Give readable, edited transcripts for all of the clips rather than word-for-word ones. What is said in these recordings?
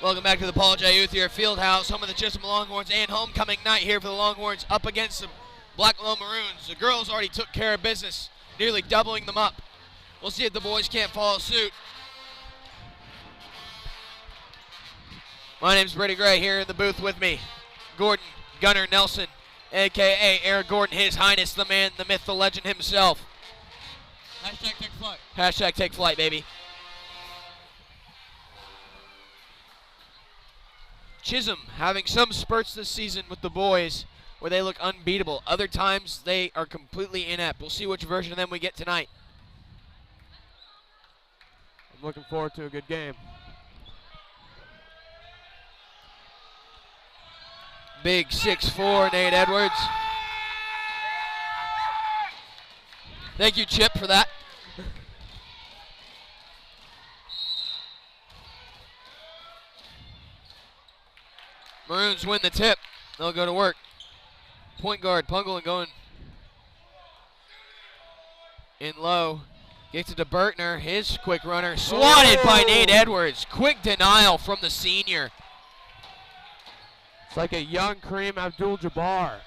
Welcome back to the Paul J. Uthier Fieldhouse, home of the Chisholm Longhorns, and homecoming night here for the Longhorns up against the Blackwell Maroons. The girls already took care of business, nearly doubling them up. We'll see if the boys can't follow suit. My name's Brady Gray, here in the booth with me, Gordon Gunner Nelson, a.k.a. Eric Gordon, His Highness, the man, the myth, the legend himself. Hashtag take flight. Hashtag take flight, baby. Chisholm having some spurts this season with the boys where they look unbeatable. Other times they are completely inept. We'll see which version of them we get tonight. I'm looking forward to a good game. Big 6'4", Nate Edwards. Thank you, Chip, for that. Maroons win the tip. They'll go to work. Point guard, Pungelin going in low. Gets it to Bertner, his quick runner. Swatted by Nate Edwards. Quick denial from the senior. It's like a young Kareem Abdul-Jabbar.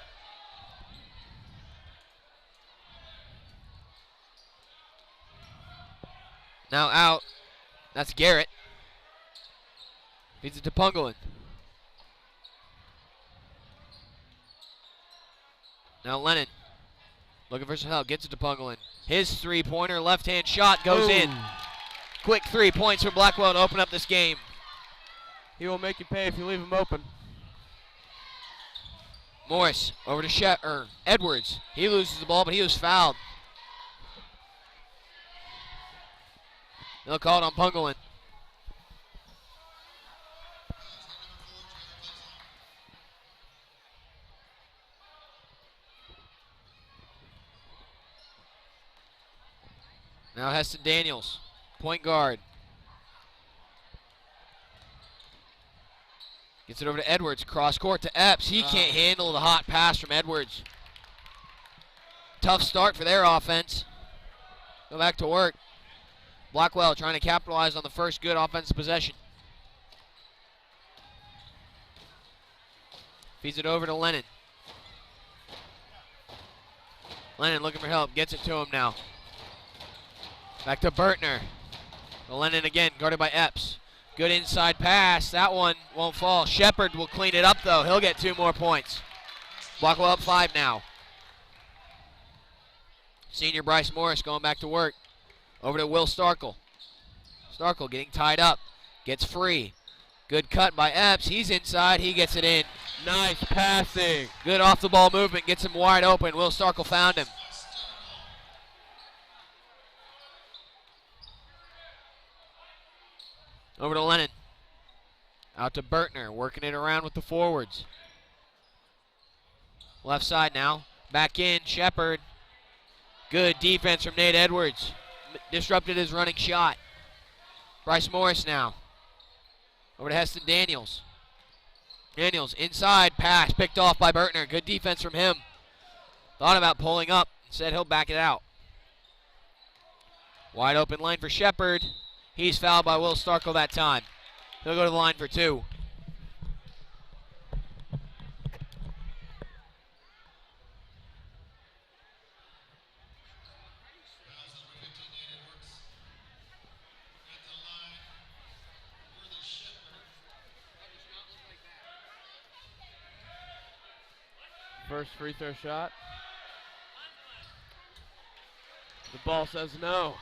Now out. That's Garrett. Feeds it to Pungelin. Now Lennon, looking for some help, gets it to Pungelin. His three-pointer, left-hand shot goes in. Quick 3 points for Blackwell to open up this game. He will make you pay if you leave him open. Morris over to Edwards. He loses the ball, but he was fouled. They'll call it on Pungelin. Now Heston Daniels, point guard. Gets it over to Edwards, cross court to Epps. He can't handle the hot pass from Edwards. Tough start for their offense. Go back to work. Blackwell trying to capitalize on the first good offensive possession. Feeds it over to Lennon. Lennon looking for help, gets it to him now. Back to Bertner. Lennon again, guarded by Epps. Good inside pass. That one won't fall. Shepard will clean it up, though. He'll get 2 more points. Blackwell up 5 now. Senior Bryce Morris going back to work. Over to Will Starkle. Starkle getting tied up. Gets free. Good cut by Epps. He's inside. He gets it in. Nice passing. Good off-the-ball movement. Gets him wide open. Will Starkle found him. Over to Lennon. Out to Bertner, working it around with the forwards. Left side now. Back in, Shepard. Good defense from Nate Edwards. Disrupted his running shot. Bryce Morris now. Over to Heston Daniels. Daniels inside, pass picked off by Bertner. Good defense from him. Thought about pulling up. Said he'll back it out. Wide open lane for Shepard. He's fouled by Will Starkle that time. He'll go to the line for 2. First free throw shot. The ball says no.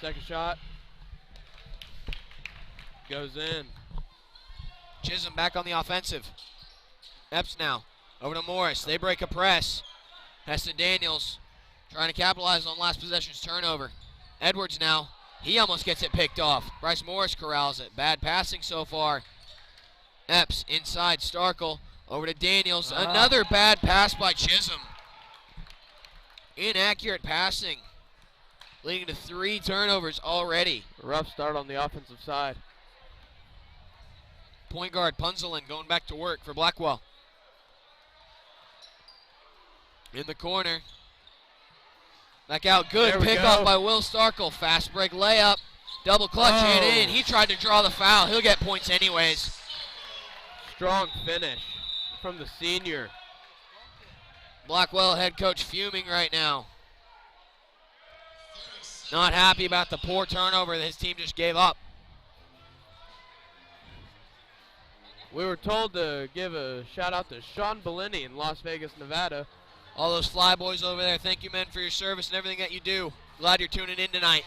Second shot. Goes in. Chisholm back on the offensive. Epps now. Over to Morris. They break a press. Heston Daniels trying to capitalize on last possession's turnover. Edwards now. He almost gets it picked off. Bryce Morris corrals it. Bad passing so far. Epps inside. Starkle. Over to Daniels. Another bad pass by Chisholm. Inaccurate passing, leading to 3 turnovers already. Rough start on the offensive side. Point guard Punzelin going back to work for Blackwell. In the corner, Back out, good pickoff by Will Starkle. Fast break layup, double clutch and in. He tried to draw the foul. He'll get points anyways. Strong finish from the senior. Blackwell head coach fuming right now. Not happy about the poor turnover that his team just gave up. We were told to give a shout out to Sean Bellini in Las Vegas, Nevada. All those fly boys over there, thank you, men, for your service and everything that you do. Glad you're tuning in tonight.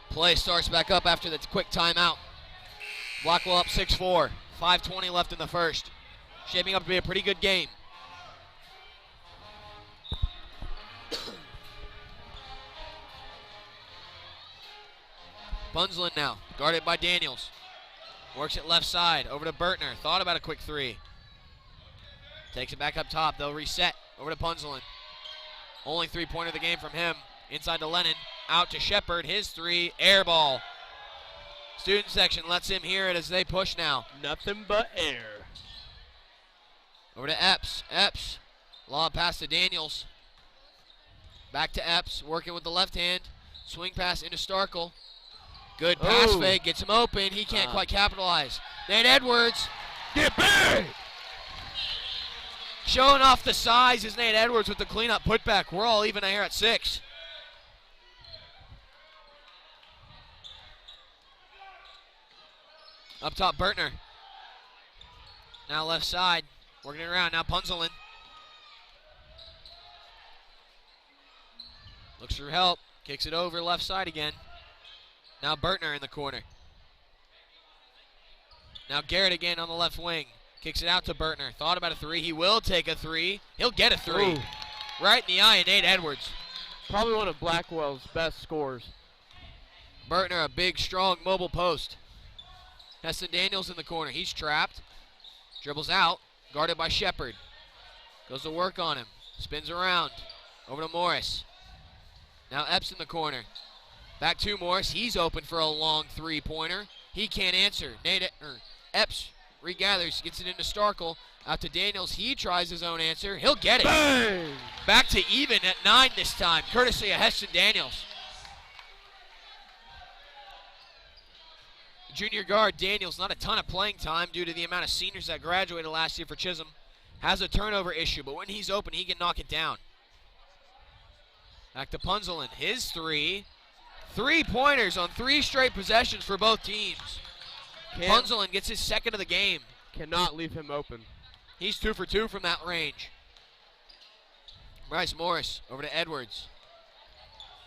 Play starts back up after the quick timeout. Blackwell up 6-4. 5:20 left in the first. Shaping up to be a pretty good game. Bunslin now, guarded by Daniels. Works it left side, over to Bertner. Thought about a quick three. Takes it back up top. They'll reset. Over to Bunslin. Only three-pointer of the game from him. Inside to Lennon. Out to Shepard. His three. Air ball. Student section lets him hear it as they push now. Nothing but air. Over to Epps. Epps. Lob pass to Daniels. Back to Epps. Working with the left hand. Swing pass into Starkle. Good pass fake. Gets him open. He can't quite capitalize. Nate Edwards. Get back! Showing off the size is Nate Edwards with the cleanup putback. We're all even here at 6. Up top, Bertner. Now left side. Working it around. Now Punzelin. Looks for help. Kicks it over left side again. Now Bertner in the corner. Now Garrett again on the left wing. Kicks it out to Bertner. Thought about a three. He will take a three. He'll get a three. Ooh. Right in the eye of Nate Edwards. Probably one of Blackwell's best scores. Bertner, a big, strong, mobile post. Heston Daniels in the corner. He's trapped. Dribbles out. Guarded by Shepard. Goes to work on him. Spins around. Over to Morris. Now Epps in the corner. Back to Morris. He's open for a long three-pointer. He can't answer. Epps regathers. Gets it into Starkle. Out to Daniels. He tries his own answer. He'll get it. Bang! Back to even at 9 this time. Courtesy of Heston Daniels. Junior guard Daniels, not a ton of playing time due to the amount of seniors that graduated last year for Chisholm. Has a turnover issue, but when he's open, he can knock it down. Back to Punzelin. His three. 3-pointers on 3 straight possessions for both teams. Punzelin gets his second of the game. Cannot leave him open. He's 2 for 2 from that range. Bryce Morris over to Edwards.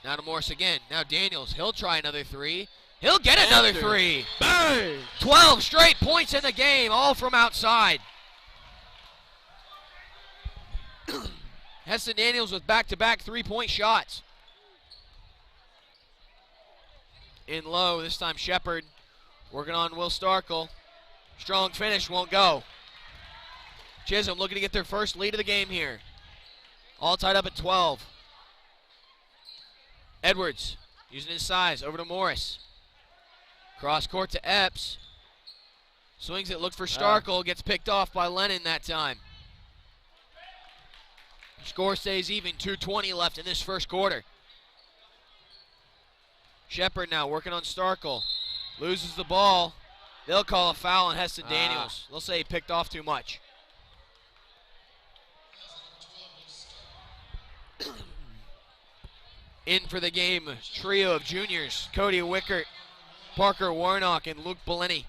Now to Morris again. Now Daniels. He'll try another three. He'll get another three. Bang! 12 straight points in the game, all from outside. Heston Daniels with back-to-back 3-point shots. In low, this time Shepard working on Will Starkle. Strong finish, won't go. Chisholm looking to get their first lead of the game here. All tied up at 12. Edwards using his size, over to Morris. Cross court to Epps. Swings it, look for Starkle, gets picked off by Lennon that time. Score stays even, 2:20 left in this first quarter. Shepard now working on Starkle. Loses the ball. They'll call a foul on Heston Daniels. They'll say he picked off too much. In for the game, a trio of juniors, Cody Wickert, Parker Warnock, and Luke Bellini.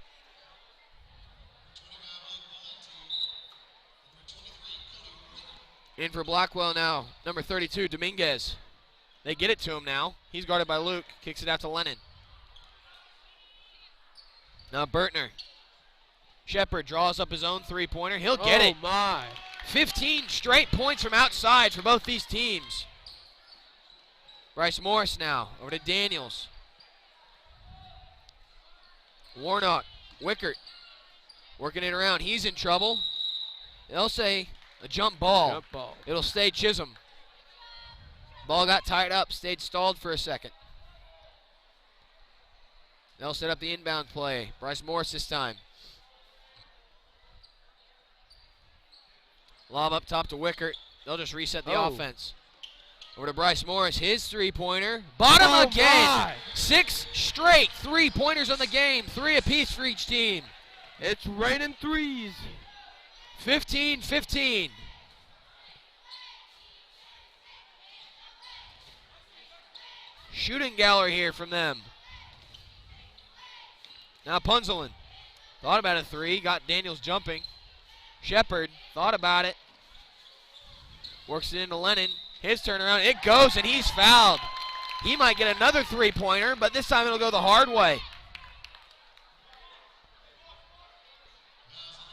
In for Blackwell now, number 32, Dominguez. They get it to him now. He's guarded by Luke, kicks it out to Lennon. Now Bertner. Shepard draws up his own three-pointer. He'll get it. Oh, my. 15 straight points from outside for both these teams. Bryce Morris now, over to Daniels. Warnock, Wickert, working it around. He's in trouble. They'll say a jump ball. Jump ball. It'll stay Chisholm. Ball got tied up, stayed stalled for a second. They'll set up the inbound play. Bryce Morris this time. Lob up top to Wickert. They'll just reset the offense. Over to Bryce Morris, his three-pointer. Bottom again. My. 6 straight three-pointers on the game. 3 apiece for each team. It's raining threes. 15-15. Shooting gallery here from them. Now Punzelin. Thought about a three. Got Daniels jumping. Shepard thought about it. Works it into Lennon. His turnaround. It goes, and he's fouled. He might get another three-pointer, but this time it'll go the hard way.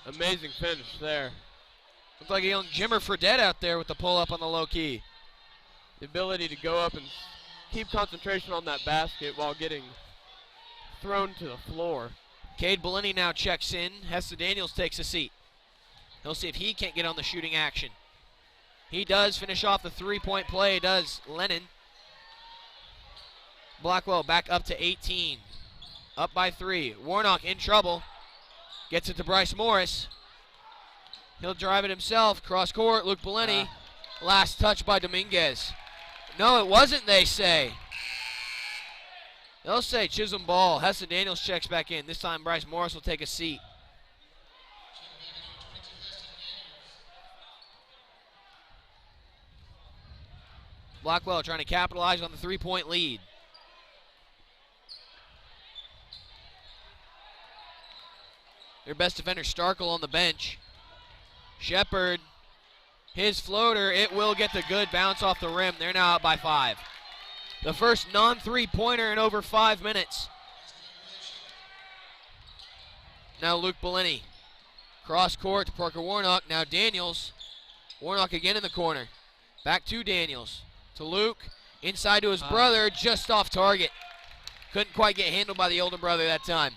Amazing finish there. Looked like a young Jimmer Fredette out there with the pull-up on the low key. The ability to go up and keep concentration on that basket while getting thrown to the floor. Cade Bellini now checks in. Hester Daniels takes a seat. He'll see if he can't get on the shooting action. He does finish off the three-point play, does Lennon. Blackwell back up to 18. Up by 3. Warnock in trouble. Gets it to Bryce Morris. He'll drive it himself. Cross court, Luke Bellini. Last touch by Dominguez. No, it wasn't, they say. They'll say Chisholm ball. Hester Daniels checks back in. This time Bryce Morris will take a seat. Blackwell trying to capitalize on the three-point lead. Their best defender, Starkel, on the bench. Shepard, his floater, it will get the good bounce off the rim. They're now out by 5. The first non-three-pointer in over 5 minutes. Now Luke Bellini. Cross court to Parker Warnock. Now Daniels. Warnock again in the corner. Back to Daniels. To Luke. Inside to his brother. Just off target. Couldn't quite get handled by the older brother that time.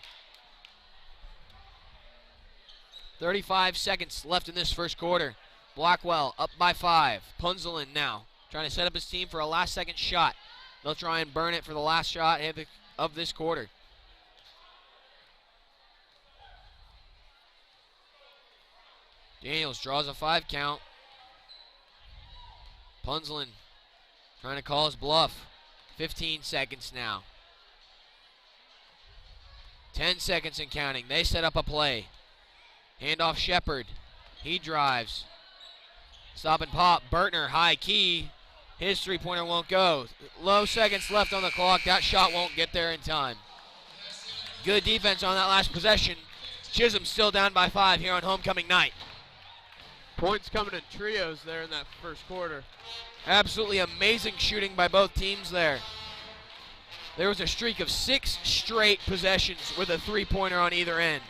35 seconds left in this first quarter. Blackwell up by 5. Punzelin now trying to set up his team for a last-second shot. They'll try and burn it for the last shot of this quarter. Daniels draws a 5 count. Punzelin trying to call his bluff. 15 seconds now. 10 seconds and counting. They set up a play. Handoff Shepard. He drives. Stop and pop. Bertner, high key. His three-pointer won't go. Low seconds left on the clock. That shot won't get there in time. Good defense on that last possession. Chisholm still down by 5 here on homecoming night. Points coming in trios there in that first quarter. Absolutely amazing shooting by both teams there. There was a streak of 6 straight possessions with a three-pointer on either end.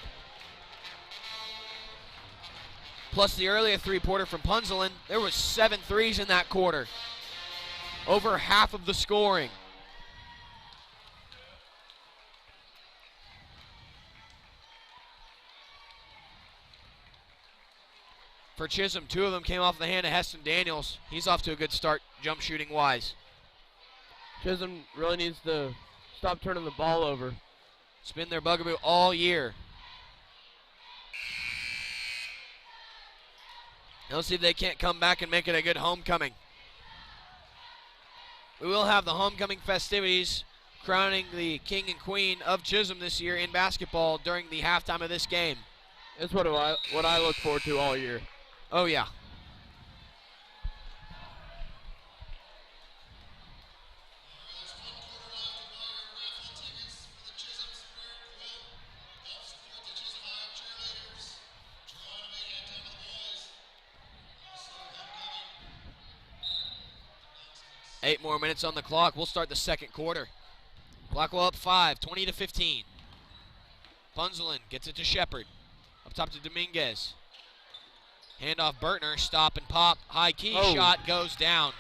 Plus the earlier three-pointer from Punzelin, there was 7 threes in that quarter. Over half of the scoring. For Chisholm, 2 of them came off the hand of Heston Daniels. He's off to a good start, jump shooting wise. Chisholm really needs to stop turning the ball over. It's been their bugaboo all year. Let's see if they can't come back and make it a good homecoming. We will have the homecoming festivities crowning the king and queen of Chisholm this year in basketball during the halftime of this game. That's what I look forward to all year. Oh, yeah. Eight more minutes on the clock. We'll start the second quarter. Blackwell up 5, 20-15. Punzelin gets it to Shepard. Up top to Dominguez. Handoff Bertner, stop and pop. High key shot goes down.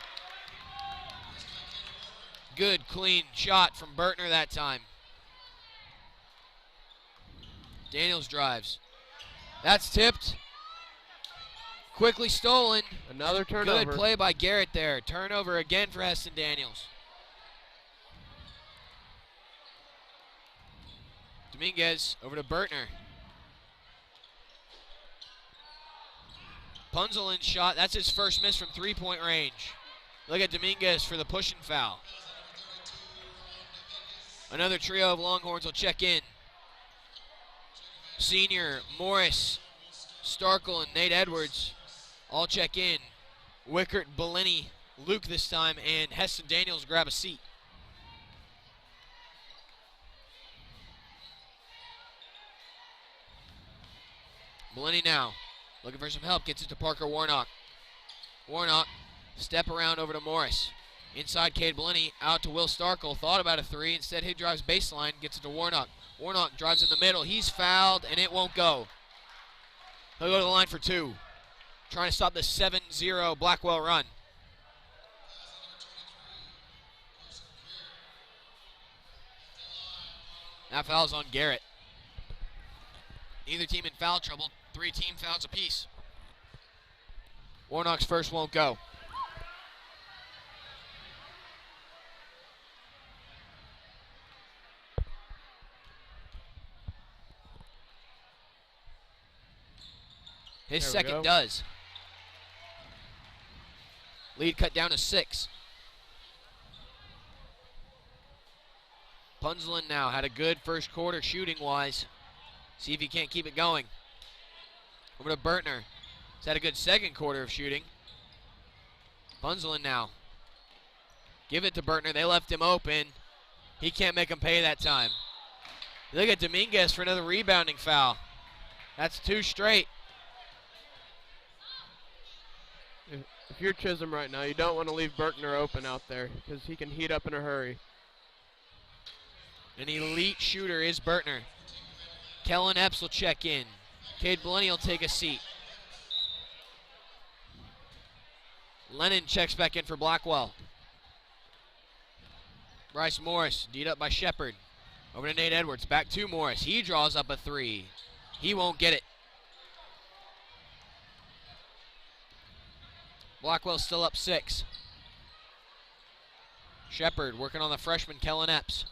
Good clean shot from Bertner that time. Daniels drives. That's tipped. Quickly stolen. Another turnover. Good play by Garrett there. Turnover again for Heston Daniels. Dominguez over to Bertner. Punzelin's shot, that's his first miss from three-point range. Look at Dominguez for the pushing foul. Another trio of Longhorns will check in. Senior, Morris, Starkle, and Nate Edwards all check in. Wickert, Bellini, Luke this time, and Heston Daniels grab a seat. Bellini now, looking for some help, gets it to Parker Warnock. Warnock, step around over to Morris. Inside Cade Bellini, out to Will Starkle, thought about a three, instead he drives baseline, gets it to Warnock. Warnock drives in the middle, he's fouled, and it won't go. He'll go to the line for two, trying to stop the 7-0 Blackwell run. That foul's on Garrett. Neither team in foul trouble, 3 team fouls apiece. Warnock's first won't go. His second does. Lead cut down to 6. Punzelin now had a good first quarter shooting-wise. See if he can't keep it going. Over to Bertner. He's had a good second quarter of shooting. Punzelin now. Give it to Bertner. They left him open. He can't make him pay that time. Look at Dominguez for another rebounding foul. That's 2 straight. If you're Chisholm right now, you don't want to leave Bertner open out there because he can heat up in a hurry. An elite shooter is Bertner. Kellen Epps will check in. Cade Bellini will take a seat. Lennon checks back in for Blackwell. Bryce Morris, D'd up by Shepard. Over to Nate Edwards, back to Morris. He draws up a 3. He won't get it. Blackwell still up 6. Shepard working on the freshman Kellen Epps.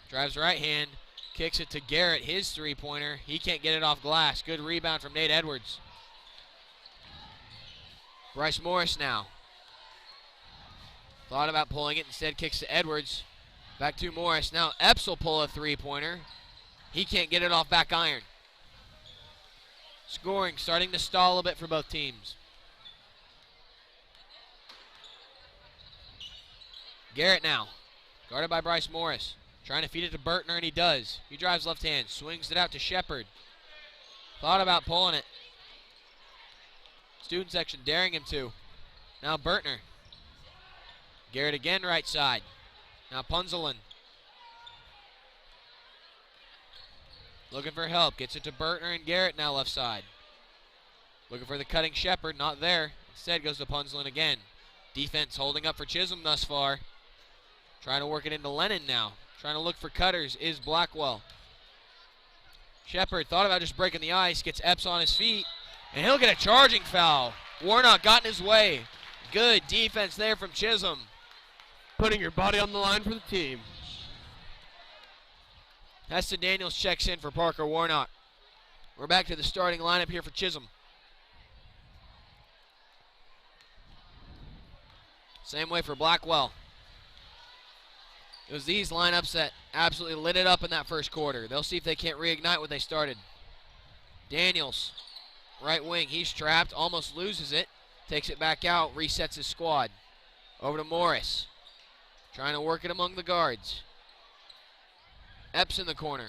Drives right hand, kicks it to Garrett, his 3-pointer. He can't get it off glass. Good rebound from Nate Edwards. Bryce Morris now. Thought about pulling it, instead kicks to Edwards. Back to Morris. Now Epps will pull a 3-pointer. He can't get it off back iron. Scoring starting to stall a bit for both teams. Garrett now, guarded by Bryce Morris. Trying to feed it to Bertner, and he does. He drives left hand, swings it out to Shepard. Thought about pulling it. Student section daring him to. Now Bertner. Garrett again right side. Now Punzelin. Looking for help, gets it to Bertner and Garrett now left side. Looking for the cutting Shepard, not there. Instead goes to Punzelin again. Defense holding up for Chisholm thus far. Trying to work it into Lennon now. Trying to look for cutters is Blackwell. Shepard thought about just breaking the ice, gets Epps on his feet, and he'll get a charging foul. Warnock got in his way. Good defense there from Chisholm. Putting your body on the line for the team. Heston Daniels checks in for Parker Warnock. We're back to the starting lineup here for Chisholm. Same way for Blackwell. It was these lineups that absolutely lit it up in that first quarter. They'll see if they can't reignite what they started. Daniels, right wing, he's trapped, almost loses it. Takes it back out, resets his squad. Over to Morris. Trying to work it among the guards. Epps in the corner.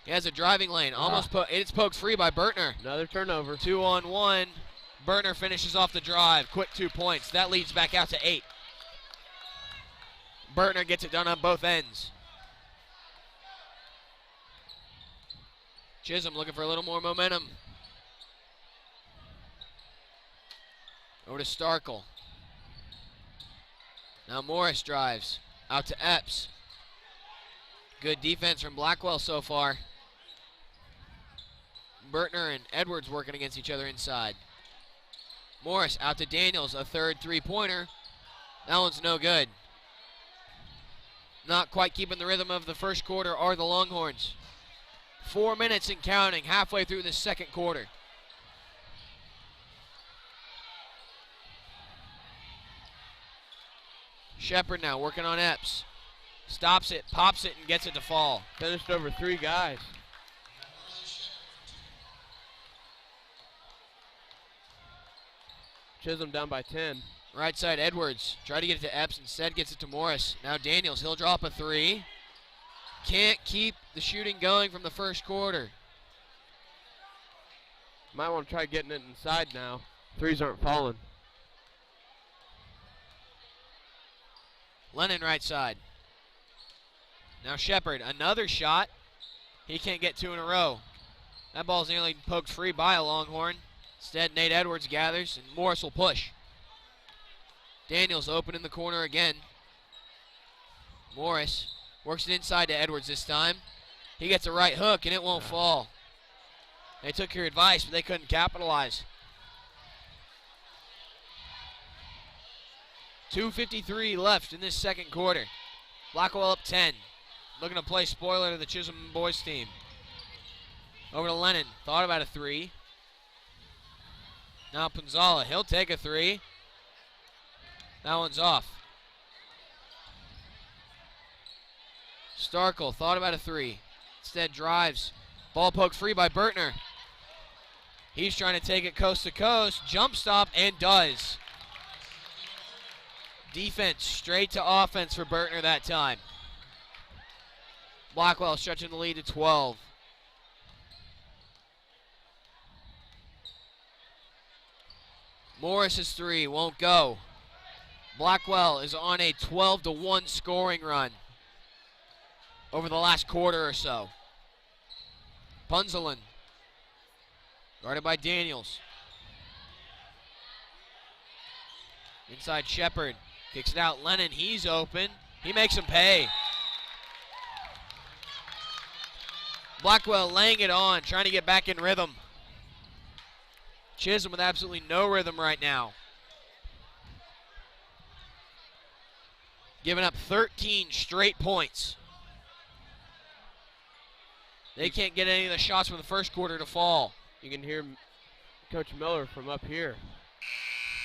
He has a driving lane. It's poked free by Bertner. Another turnover. 2-on-1. Bertner finishes off the drive. Quick 2 points. That leads back out to 8. Bertner gets it done on both ends. Chisholm looking for a little more momentum. Over to Starkle. Now Morris drives. Out to Epps. Good defense from Blackwell so far. Bertner and Edwards working against each other inside. Morris out to Daniels, a third three-pointer. That one's no good. Not quite keeping the rhythm of the first quarter are the Longhorns. 4 minutes and counting, halfway through the second quarter. Shepard now working on Epps. Stops it, pops it, and gets it to fall. Finished over 3 guys. Chisholm down by 10. Right side, Edwards. Try to get it to Epps, instead gets it to Morris. Now Daniels, he'll drop a three. Can't keep the shooting going from the first quarter. Might want to try getting it inside now. Threes aren't falling. Lennon right side. Now Shepard, another shot. He can't get 2 in a row. That ball's nearly poked free by a Longhorn. Instead, Nate Edwards gathers, and Morris will push. Daniels open in the corner again. Morris works it inside to Edwards this time. He gets a right hook, and it won't fall. They took your advice, but they couldn't capitalize. 2:53 left in this second quarter. Blackwell up 10. Looking to play spoiler to the Chisholm boys team. Over to Lennon. Thought about a three. Now Punzala. He'll take a three. That one's off. Starkle thought about a three. Instead drives. Ball poked free by Bertner. He's trying to take it coast to coast. Jump stop and does. Defense straight to offense for Bertner that time. Blackwell stretching the lead to 12. Morris's three won't go. Blackwell is on a 12-1 scoring run over the last quarter or so. Punzelin, guarded by Daniels. Inside Shepard, kicks it out. Lennon, he's open. He makes him pay. Blackwell laying it on, trying to get back in rhythm. Chisholm with absolutely no rhythm right now. Giving up 13 straight points. They can't get any of the shots from the first quarter to fall. You can hear Coach Miller from up here.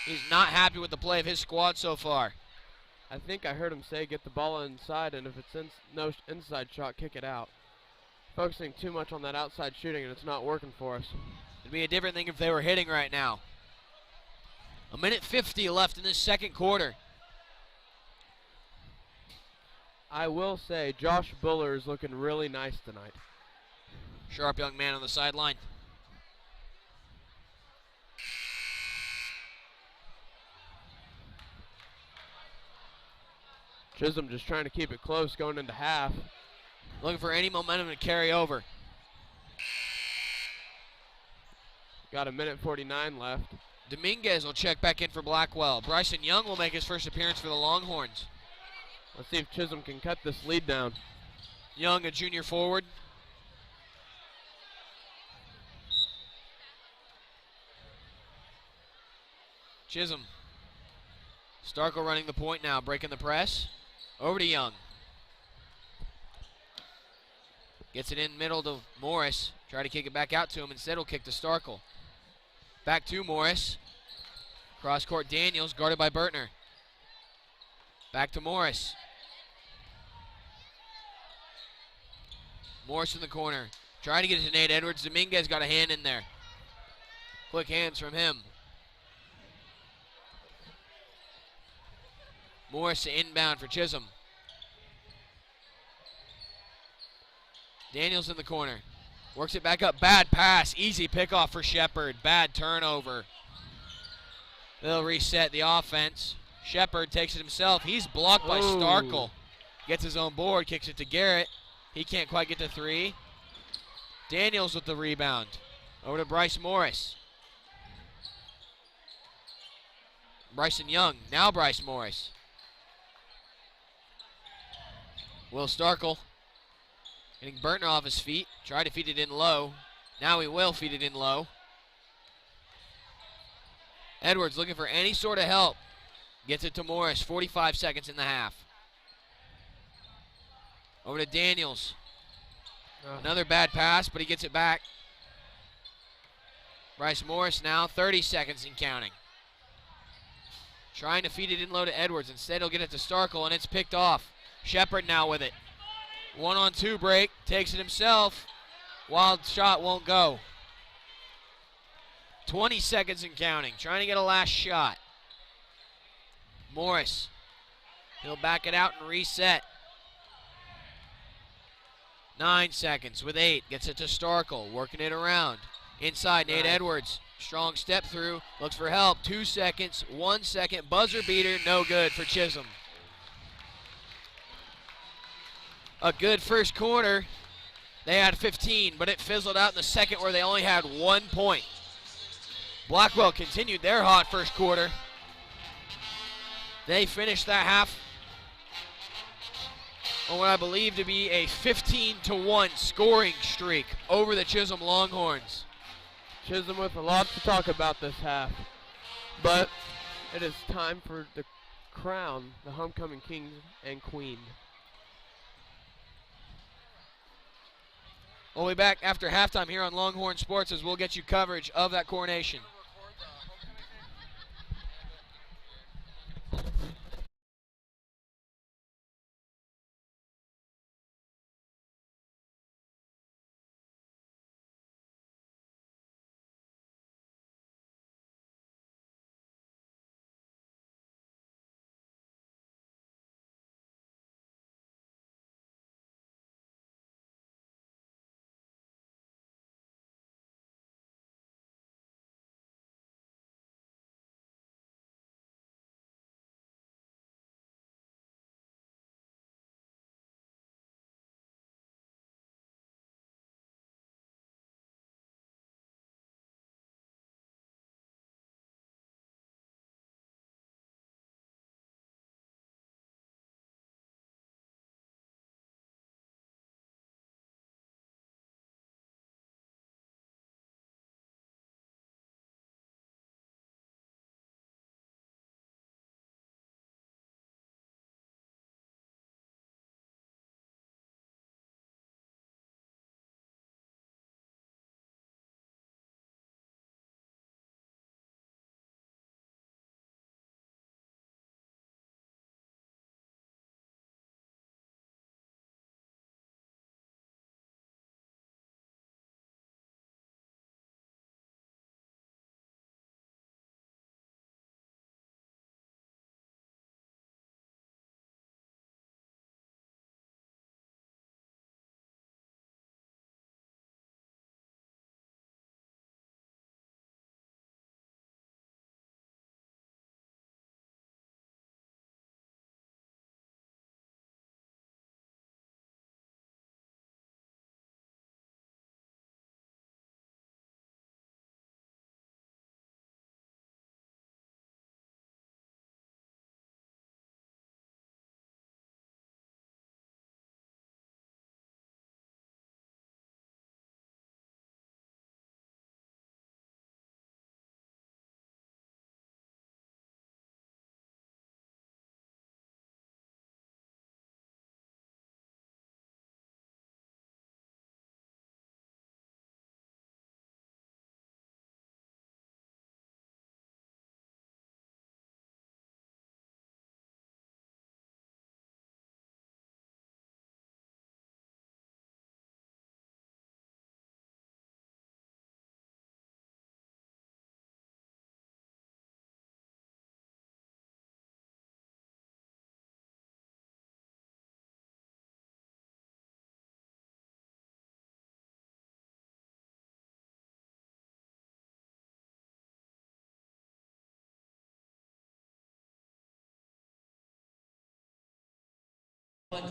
He's not happy with the play of his squad so far. I think I heard him say get the ball inside, and if it's no inside shot, kick it out. Focusing too much on that outside shooting, and it's not working for us. It'd be a different thing if they were hitting right now. 1:50 left in this second quarter. I will say Josh Buller is looking really nice tonight. Sharp young man on the sideline. Chisholm just trying to keep it close going into half. Looking for any momentum to carry over. Got 1:49 left. Dominguez will check back in for Blackwell. Bryson Young will make his first appearance for the Longhorns. Let's see if Chisholm can cut this lead down. Young, a junior forward. Chisholm. Starkle running the point now, breaking the press. Over to Young. Gets it in middle to Morris. Try to kick it back out to him. Instead, he'll kick to Starkle. Back to Morris. Cross court Daniels, guarded by Bertner. Back to Morris. Morris in the corner. Trying to get it to Nate Edwards. Dominguez got a hand in there. Quick hands from him. Morris to inbound for Chisholm. Daniels in the corner. Works it back up. Bad pass. Easy pickoff for Shepard. Bad turnover. They'll reset the offense. Shepard takes it himself. He's blocked by Starkle. Gets his own board. Kicks it to Garrett. He can't quite get to three. Daniels with the rebound. Over to Bryce Morris. Bryson Young. Now Bryce Morris. Will Starkle getting Bertner off his feet. Tried to feed it in low. Now he will feed it in low. Edwards looking for any sort of help. Gets it to Morris, 45 seconds in the half. Over to Daniels. Another bad pass, but he gets it back. Bryce Morris now, 30 seconds and counting. Trying to feed it in low to Edwards. Instead, he'll get it to Starkle, and it's picked off. Shepard now with it. 1-on-2 break, takes it himself. Wild shot won't go. 20 seconds and counting, trying to get a last shot. Morris, he'll back it out and reset. 9 seconds with 8, gets it to Starkle, working it around. Inside, Nate Edwards, strong step through, looks for help. 2 seconds, 1 second, buzzer beater, no good for Chisholm. A good first quarter. They had 15, but it fizzled out in the second where they only had 1 point. Blackwell continued their hot first quarter. They finished that half on what I believe to be a 15-1 scoring streak over the Chisholm Longhorns. Chisholm with a lot to talk about this half, but it is time for the crown, the homecoming king and queen. We'll be back after halftime here on Longhorn Sports as we'll get you coverage of that coronation.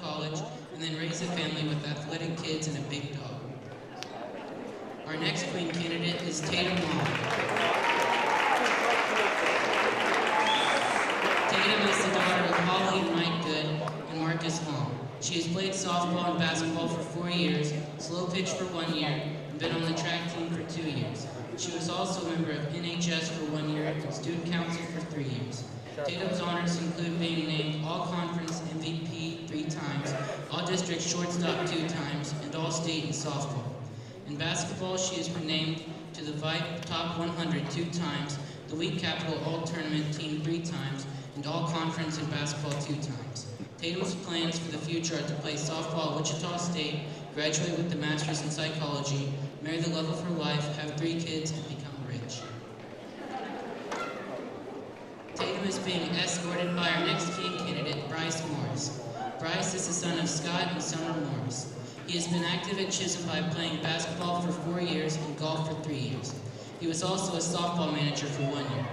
College, and then raise a family with athletic kids and a big dog. Our next queen candidate is Tatum Hall. Tatum is the daughter of Holly and Mike Good and Marcus Hall. She has played softball and basketball for 4 years, slow pitch for 1 year, and been on the track team for 2 years. She was also a member of NHS for 1 year and student council for 3 years. Tatum's honors include being named All-Conference MVP 3 times, All-District Shortstop 2 times, and All-State in softball. In basketball, she has been named to the VIPE Top 100 2 times, the Week Capital All-Tournament Team 3 times, and All-Conference in basketball 2 times. Tatum's plans for the future are to play softball at Wichita State, graduate with a master's in psychology, marry the love of her life, have 3 kids, and become rich. Tatum is being escorted by our next king candidate, Bryce Morris. Bryce is the son of Scott and Summer Morris. He has been active at Chisholm by playing basketball for 4 years and golf for 3 years. He was also a softball manager for 1 year.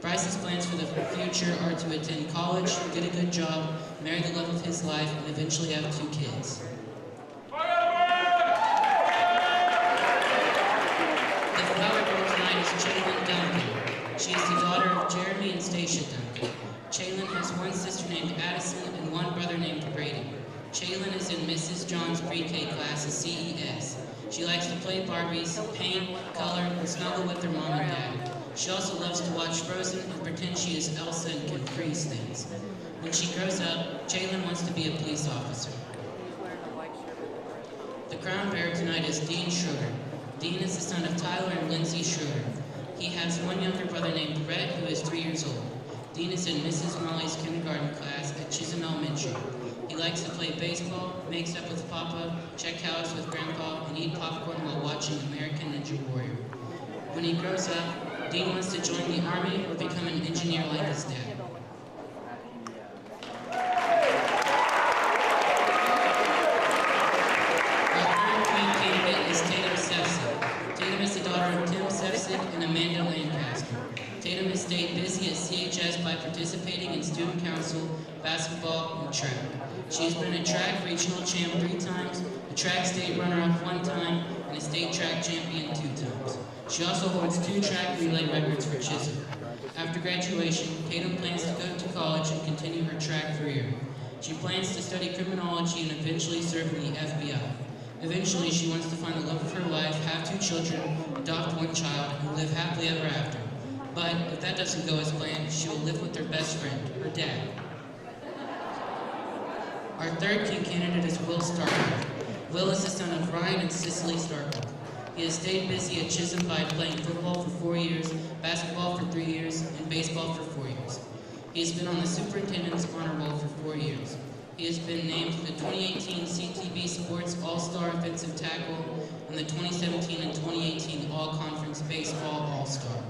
Bryce's plans for the future are to attend college, get a good job, marry the love of his life, and eventually have 2 kids. The flower girl tonight is Chaylin Duncan. She is the daughter of Jeremy and Stacia Duncan. Chaylin has one sister named Addison and one brother named Brady. Chaylin is in Mrs. John's pre-K class at CES. She likes to play Barbies, paint, color, and snuggle with her mom and dad. She also loves to watch Frozen and pretend she is Elsa and can freeze things. When she grows up, Chaylin wants to be a police officer. The crown bearer tonight is Dean Schroeder. Dean is the son of Tyler and Lindsay Schroeder. He has one younger brother named Brett, who is 3 years old. Dean is in Mrs. Molly's kindergarten class at Chisholm Elementary. He likes to play baseball, makes up with Papa, check house with Grandpa, and eat popcorn while watching American Ninja Warrior. When he grows up, Dean wants to join the Army or become an engineer like his dad. Our third queen candidate is Tatum Sefcik. Tatum is the daughter of Tim Sefcik and Amanda Lancaster. Tatum has stayed busy at CHS by participating in student council, basketball, and track. She has been a track regional champ 3 times, a track state runner-up 1 time, and a state track champion 2 times. She also holds 2 track relay records for Chisholm. After graduation, Tatum plans to go to college and continue her track career. She plans to study criminology and eventually serve in the FBI. Eventually, she wants to find the love of her life, have 2 children, adopt 1 child, and live happily ever after. But if that doesn't go as planned, she will live with her best friend, her dad. Our third king candidate is Will Starkey. Will is the son of Ryan and Cicely Starkey. He has stayed busy at Chisholm by playing football for 4 years, basketball for 3 years, and baseball for 4 years. He has been on the superintendent's honor roll for 4 years. He has been named the 2018 CTB Sports All-Star Offensive Tackle and the 2017 and 2018 All-Conference Baseball All-Star.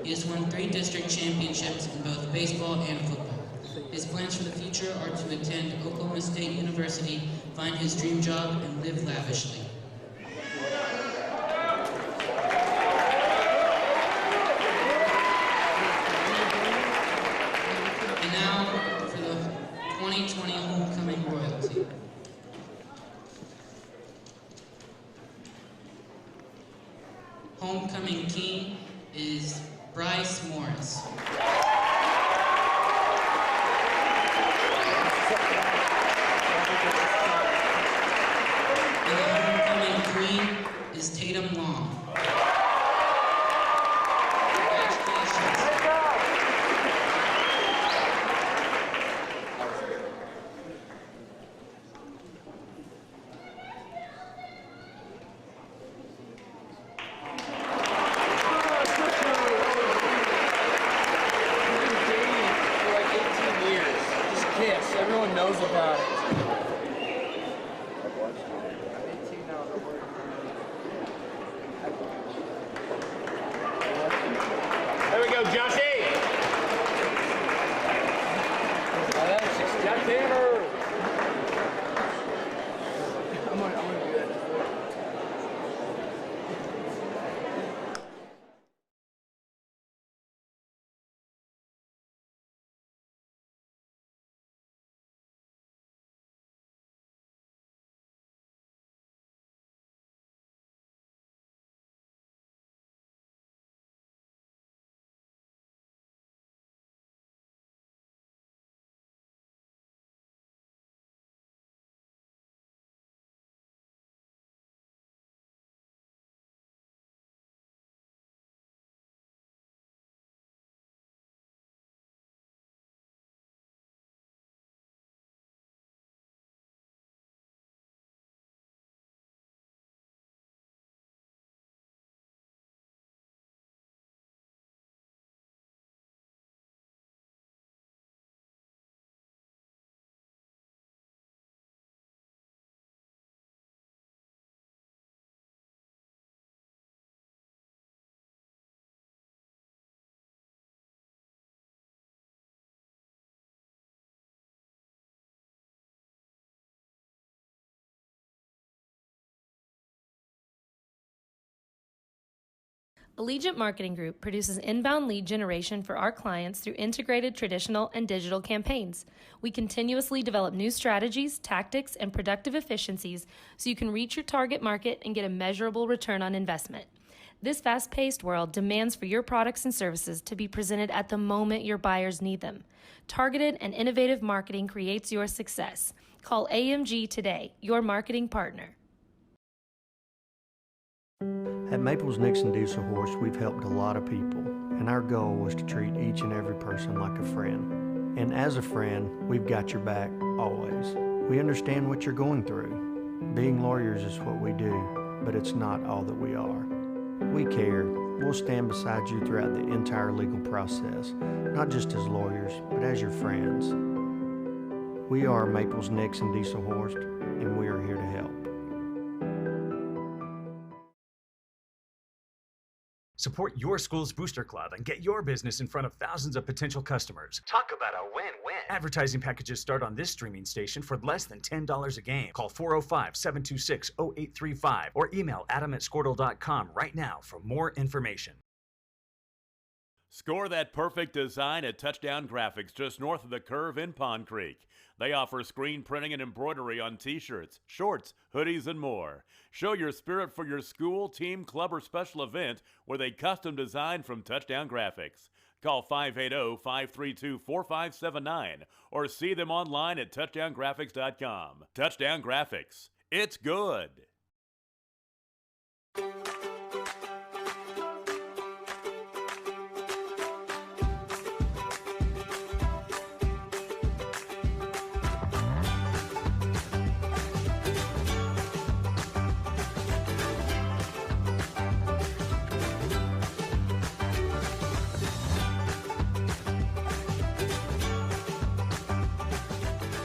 He has won 3 district championships in both baseball and football. His plans for the future are to attend Oklahoma State University, find his dream job, and live lavishly. And now for the 2020 homecoming royalty. Homecoming king is Bryce Morris. And the homecoming queen is Tatum Long. Everyone knows about it. There we go, Josh. Allegiant Marketing Group produces inbound lead generation for our clients through integrated traditional and digital campaigns. We continuously develop new strategies, tactics, and productive efficiencies so you can reach your target market and get a measurable return on investment. This fast-paced world demands for your products and services to be presented at the moment your buyers need them. Targeted and innovative marketing creates your success. Call AMG today, your marketing partner. At Maples Nixon Diesel Horse, we've helped a lot of people, and our goal was to treat each and every person like a friend. And as a friend, we've got your back, always. We understand what you're going through. Being lawyers is what we do, but it's not all that we are. We care. We'll stand beside you throughout the entire legal process, not just as lawyers, but as your friends. We are Maples Nixon Diesel Horse, and we are here to help. Support your school's booster club and get your business in front of thousands of potential customers. Talk about a win-win. Advertising packages start on this streaming station for less than $10 a game. Call 405-726-0835 or email adam@squirtle.com right now for more information. Score that perfect design at Touchdown Graphics just north of the curve in Pond Creek. They offer screen printing and embroidery on t-shirts, shorts, hoodies, and more. Show your spirit for your school, team, club, or special event with a custom design from Touchdown Graphics. Call 580-532-4579 or see them online at touchdowngraphics.com. Touchdown Graphics. It's good.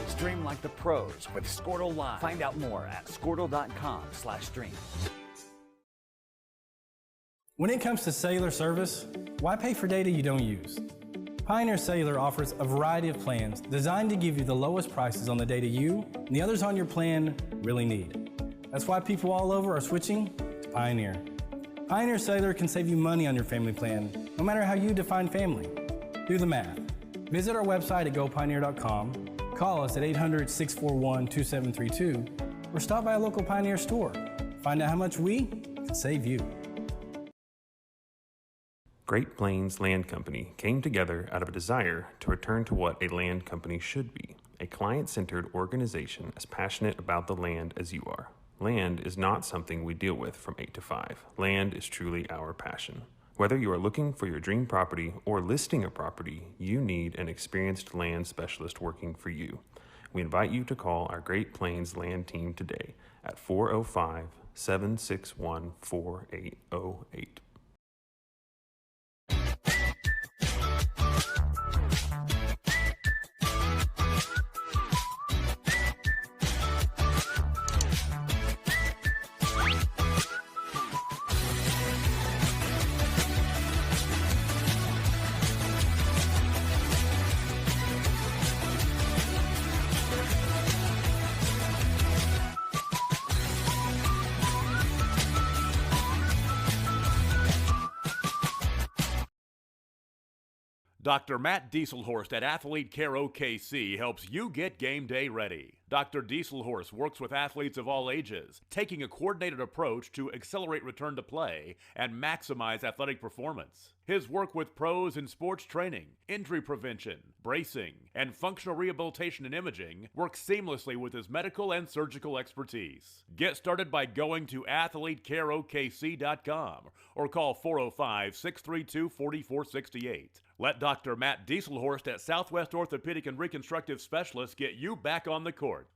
Stream like the pros with Squirtle Live. Find out more at squirtle.com/stream. When it comes to cellular service, why pay for data you don't use? Pioneer Cellular offers a variety of plans designed to give you the lowest prices on the data you and the others on your plan really need. That's why people all over are switching to Pioneer. Pioneer Cellular can save you money on your family plan, no matter how you define family. Do the math. Visit our website at gopioneer.com. Call us at 800-641-2732 or stop by a local Pioneer store. Find out how much we can save you. Great Plains Land Company came together out of a desire to return to what a land company should be, a client-centered organization as passionate about the land as you are. Land is not something we deal with from 8 to 5. Land is truly our passion. Whether you are looking for your dream property or listing a property, you need an experienced land specialist working for you. We invite you to call our Great Plains Land team today at 405-761-4808. Dr. Matt Dieselhorst at Athlete Care OKC helps you get game day ready. Dr. Dieselhorst works with athletes of all ages, taking a coordinated approach to accelerate return to play and maximize athletic performance. His work with pros in sports training, injury prevention, bracing, and functional rehabilitation and imaging works seamlessly with his medical and surgical expertise. Get started by going to athletecareokc.com or call 405-632-4468. Let Dr. Matt Dieselhorst at Southwest Orthopedic and Reconstructive Specialists get you back on the court.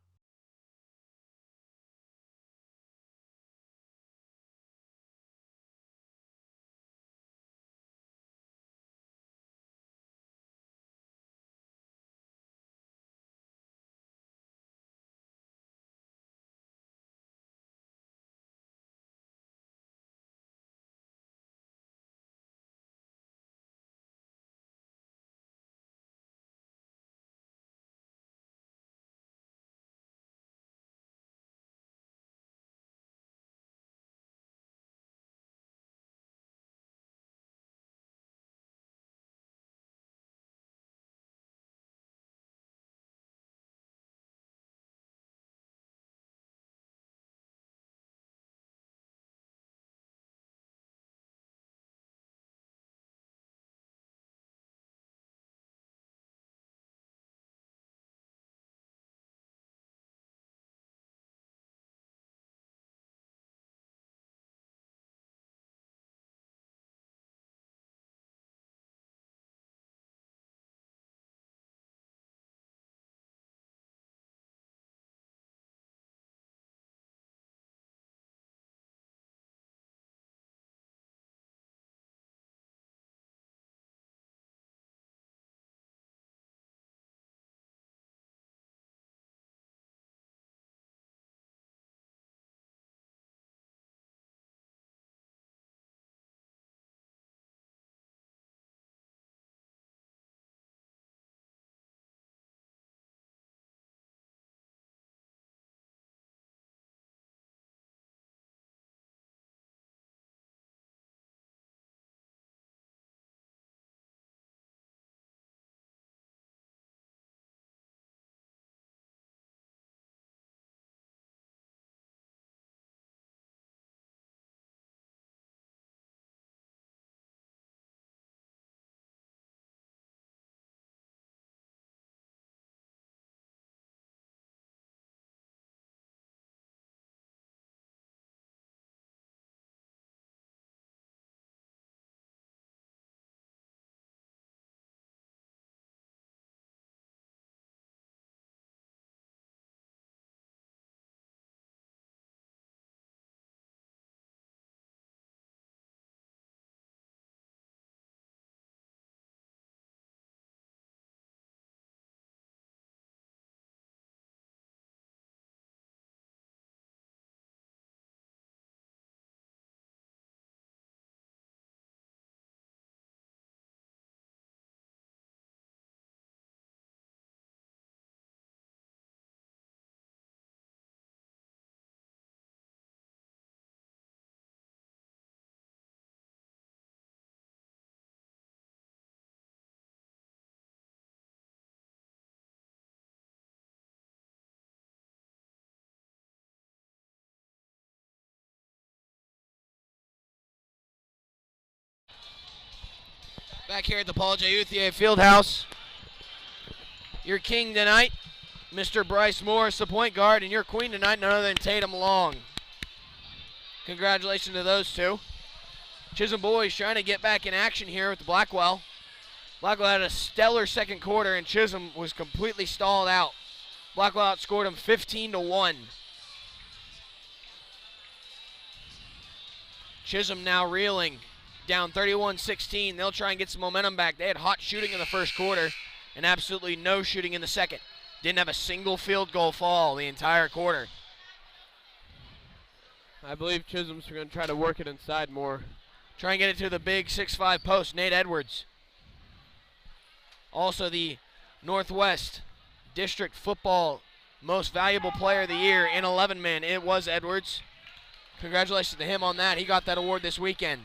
Back here at the Paul J. Uthier Fieldhouse. Your king tonight, Mr. Bryce Morris, the point guard, and your queen tonight, none other than Tatum Long. Congratulations to those two. Chisholm boys trying to get back in action here with the Blackwell. Blackwell had a stellar second quarter, and Chisholm was completely stalled out. Blackwell outscored him 15-1. Chisholm now reeling, down 31-16. They'll try and get some momentum back. They had hot shooting in the first quarter and absolutely no shooting in the second. Didn't have a single field goal fall the entire quarter. I believe Chisholm's going to try to work it inside more. Try and get it to the big 6'5" post, Nate Edwards. Also the Northwest District Football Most Valuable Player of the Year in 11-man. It was Edwards. Congratulations to him on that. He got that award this weekend.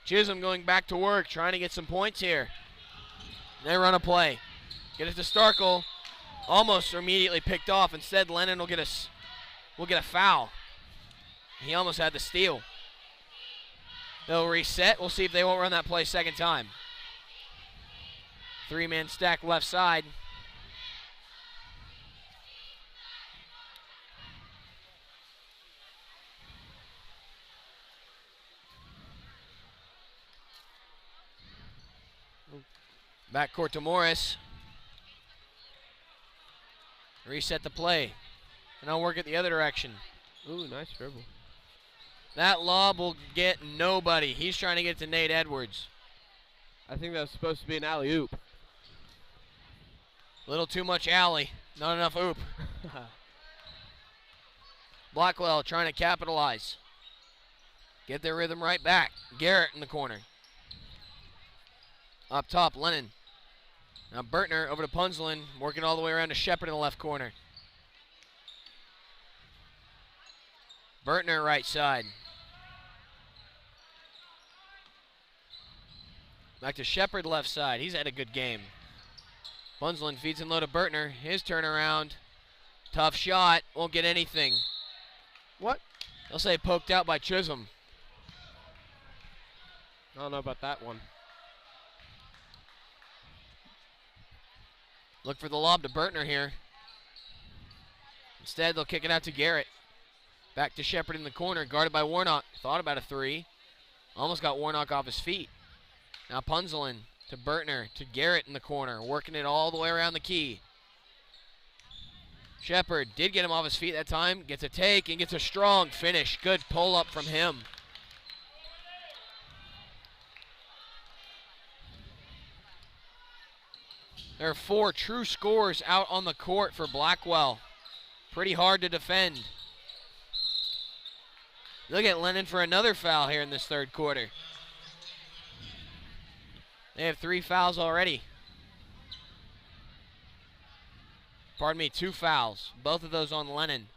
Chisholm going back to work, trying to get some points here. They run a play. Get it to Starkle. Almost immediately picked off. Instead, Lennon will get a foul. He almost had the steal. They'll reset. We'll see if they won't run that play second time. 3-man stack left side. Backcourt to Morris. Reset the play. And I'll work it the other direction. Ooh, nice dribble. That lob will get nobody. He's trying to get to Nate Edwards. I think that was supposed to be an alley-oop. A little too much alley. Not enough oop. Blackwell trying to capitalize. Get their rhythm right back. Garrett in the corner. Up top, Lennon. Now Bertner over to Punslin, working all the way around to Shepard in the left corner. Bertner right side. Back to Shepard left side. He's had a good game. Punslin feeds in low to Bertner. His turnaround. Tough shot. Won't get anything. What? They'll say poked out by Chisholm. I don't know about that one. Look for the lob to Bertner here. Instead, they'll kick it out to Garrett. Back to Shepard in the corner, guarded by Warnock. Thought about a three. Almost got Warnock off his feet. Now Punslin to Bertner, to Garrett in the corner, working it all the way around the key. Shepard did get him off his feet that time. Gets a take and gets a strong finish. Good pull up from him. There are 4 true scorers out on the court for Blackwell. Pretty hard to defend. Look at Lennon for another foul here in this third quarter. They have 3 fouls already. Pardon me, 2 fouls. Both of those on Lennon.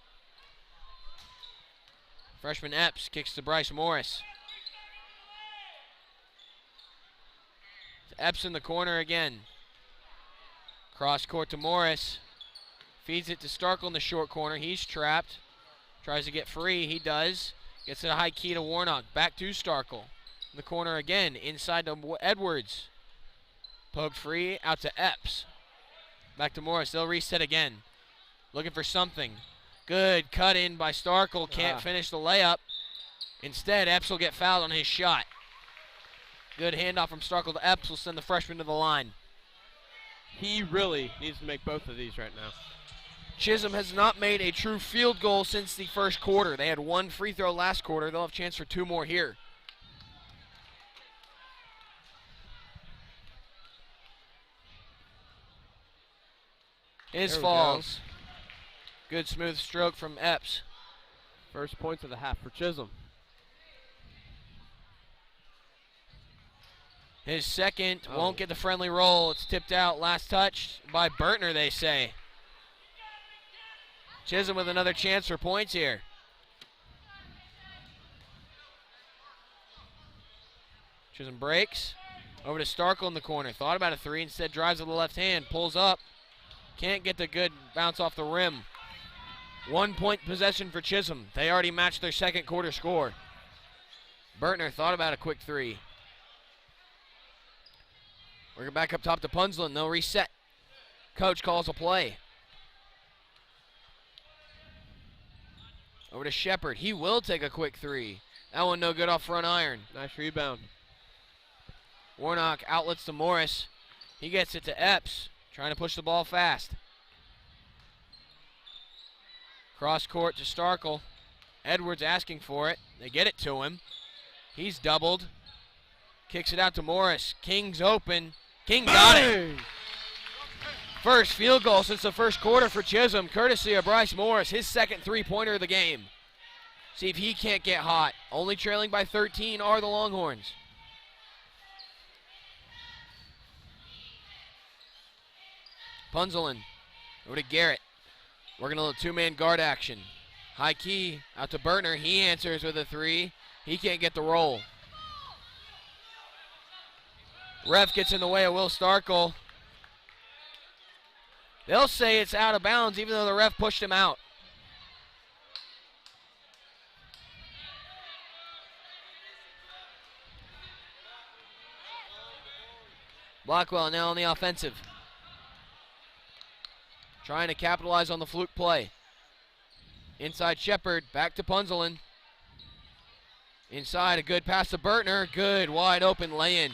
Freshman Epps kicks to Bryce Morris. Epps in the corner again. Cross court to Morris. Feeds it to Starkle in the short corner. He's trapped. Tries to get free. He does. Gets it a high key to Warnock. Back to Starkle. In the corner again. Inside to Edwards. Poked free. Out to Epps. Back to Morris. They'll reset again. Looking for something. Good cut in by Starkle. Can't finish the layup. Instead, Epps will get fouled on his shot. Good handoff from Starkle to Epps will send the freshman to the line. He really needs to make both of these right now. Chisholm has not made a true field goal since the first quarter. They had 1 free throw last quarter. They'll have a chance for 2 more here. His falls. Good smooth stroke from Epps. First points of the half for Chisholm. His second won't get the friendly roll. It's tipped out. Last touch by Bertner, they say. Chisholm with another chance for points here. Chisholm breaks. Over to Starkle in the corner. Thought about a 3. Instead drives with the left hand. Pulls up. Can't get the good bounce off the rim. 1 point possession for Chisholm. They already matched their second quarter score. Bertner thought about a quick three. We're back up top to Punslin. They'll reset. Coach calls a play. Over to Shepard. He will take a quick three. That one no good off front iron. Nice rebound. Warnock outlets to Morris. He gets it to Epps. Trying to push the ball fast. Cross court to Starkle. Edwards asking for it. They get it to him. He's doubled. Kicks it out to Morris. King's open. King got it. First field goal since the first quarter for Chisholm, courtesy of Bryce Morris, his second three-pointer of the game. See if he can't get hot. Only trailing by 13 are the Longhorns. Punzelin over to Garrett. Working a little two-man guard action. High key out to Bertner. He answers with a three. He can't get the roll. Ref gets in the way of Will Starkle. They'll say it's out of bounds even though the ref pushed him out. Blackwell now on the offensive. Trying to capitalize on the fluke play. Inside Shepard, back to Punzelin. Inside, a good pass to Bertner. Good, wide open lay-in.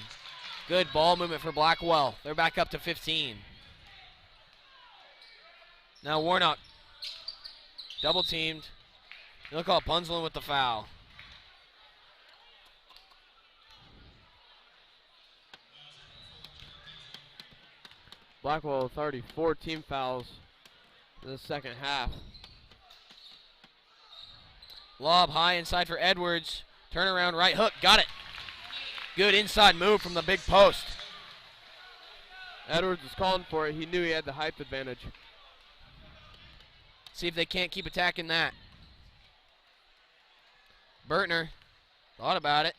Good ball movement for Blackwell. They're back up to 15. Now Warnock. Double teamed. They'll call Punzelin with the foul. Blackwell with already 4 team fouls in the second half. Lob high inside for Edwards. Turnaround right hook. Got it. Good inside move from the big post. Edwards was calling for it. He knew he had the height advantage. See if they can't keep attacking that. Bertner thought about it.